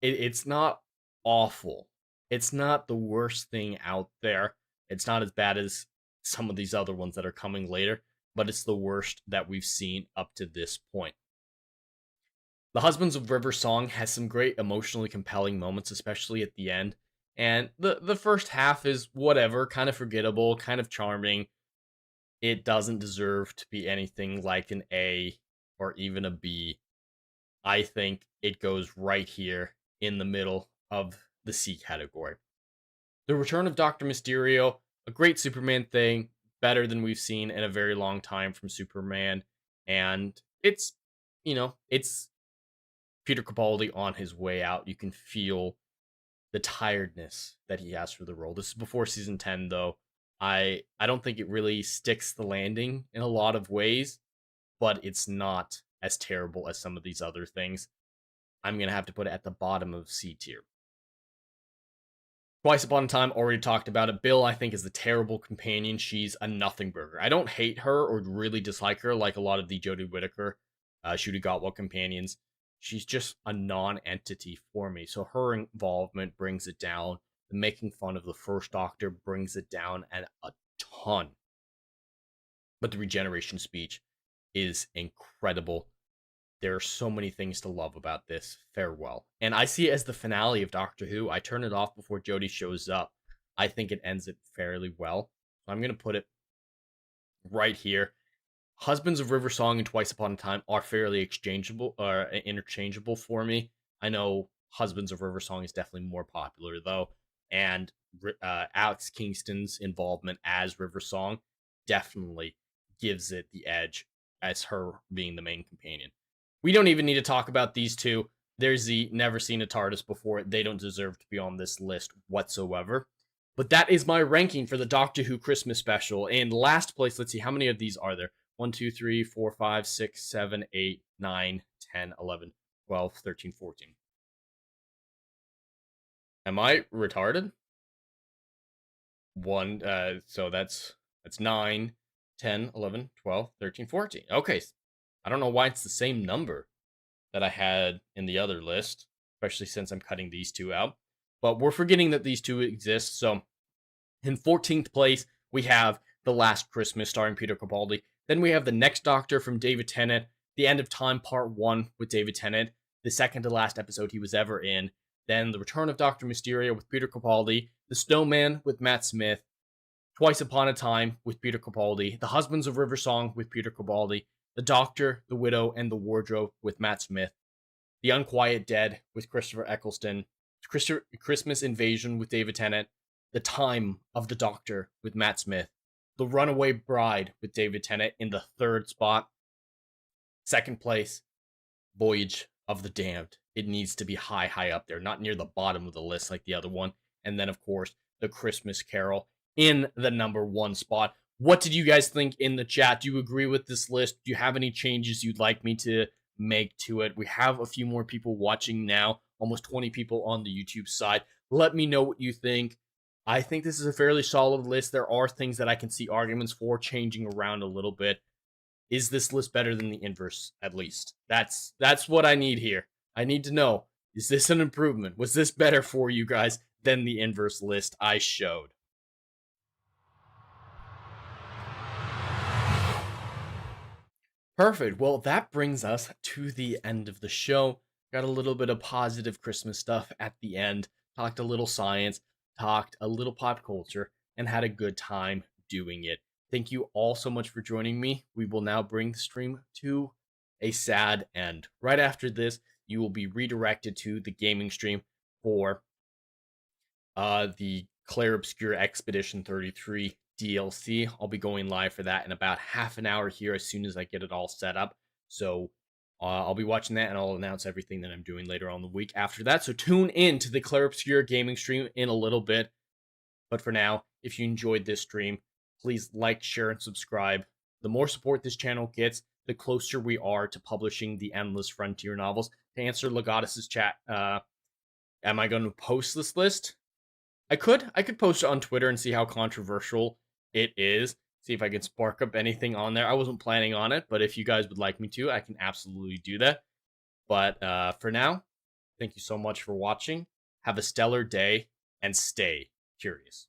it's not awful. It's not the worst thing out there. It's not as bad as some of these other ones that are coming later, but it's the worst that we've seen up to this point. The Husbands of River Song has some great emotionally compelling moments, especially at the end. And the first half is whatever, kind of forgettable, kind of charming. It doesn't deserve to be anything like an A or even a B. I think it goes right here in the middle of the C category. The Return of Dr. Mysterio, a great Superman thing, better than we've seen in a very long time from Superman. And it's Peter Capaldi on his way out. You can feel the tiredness that he has for the role. This is before season 10, though. I don't think it really sticks the landing in a lot of ways, but it's not as terrible as some of these other things. I'm going to have to put it at the bottom of C tier. Twice Upon a Time, already talked about it. Bill, I think, is the terrible companion. She's a nothing burger. I don't hate her or really dislike her like a lot of the Jodie Whittaker, Ncuti Gatwa companions. She's just a non-entity for me. So her involvement brings it down. The making fun of the First Doctor brings it down and a ton. But the regeneration speech is incredible. There are so many things to love about this. Farewell. And I see it as the finale of Doctor Who. I turn it off before Jodie shows up. I think it ends it fairly well. So I'm going to put it right here. Husbands of River Song and Twice Upon a Time are fairly interchangeable for me. I know Husbands of River Song is definitely more popular, though. And Alex Kingston's involvement as River Song definitely gives it the edge as her being the main companion. We don't even need to talk about these two. There's the Never Seen a TARDIS Before. They don't deserve to be on this list whatsoever. But that is my ranking for the Doctor Who Christmas special. In last place, let's see, how many of these are there? 1, 2, 3, 4, 5, 6, 7, 8, 9, 10, 11, 12, 13, 14. Am I retarded? So that's 9, 10, 11, 12, 13, 14. Okay. I don't know why it's the same number that I had in the other list, especially since I'm cutting these two out. But we're forgetting that these two exist. So in 14th place, we have The Last Christmas starring Peter Capaldi. Then we have The Next Doctor from David Tennant, The End of Time Part 1 with David Tennant, the second to last episode he was ever in. Then The Return of Dr. Mysterio with Peter Capaldi, The Snowman with Matt Smith, Twice Upon a Time with Peter Capaldi, The Husbands of River Song with Peter Capaldi, The Doctor, The Widow, and The Wardrobe with Matt Smith, The Unquiet Dead with Christopher Eccleston, Christmas Invasion with David Tennant, The Time of the Doctor with Matt Smith, The Runaway Bride with David Tennant in the third spot. Second place, Voyage of the Damned. It needs to be high up there, not near the bottom of the list like the other one. And then, of course, The Christmas Carol in the number 1 spot. What did you guys think in the chat? Do you agree with this list? Do you have any changes you'd like me to make to it? We have a few more people watching now, almost 20 people on the YouTube side. Let me know what you think. I think this is a fairly solid list. There are things that I can see arguments for changing around a little bit. Is this list better than the inverse, at least? That's what I need here. I need to know, is this an improvement? Was this better for you guys than the inverse list I showed? Perfect. Well, that brings us to the end of the show. Got a little bit of positive Christmas stuff at the end. Talked a little science, talked a little pop culture, and had a good time doing it. Thank you all so much for joining me. We will now bring the stream to a sad end. Right after this, you will be redirected to the gaming stream for the Claire Obscure Expedition 33 DLC. I'll be going live for that in about half an hour here as soon as I get it all set up. So I'll be watching that, and I'll announce everything that I'm doing later on the week after that. So tune in to the Claire Obscure gaming stream in a little bit. But for now, if you enjoyed this stream, please like, share, and subscribe. The more support this channel gets, the closer we are to publishing the Endless Frontier novels. To answer Legatus's chat, am I going to post this list? I could post it on Twitter and see how controversial it is. See if I can spark up anything on there. I wasn't planning on it, but if you guys would like me to, I can absolutely do that. But for now, thank you so much for watching. Have a stellar day and stay curious.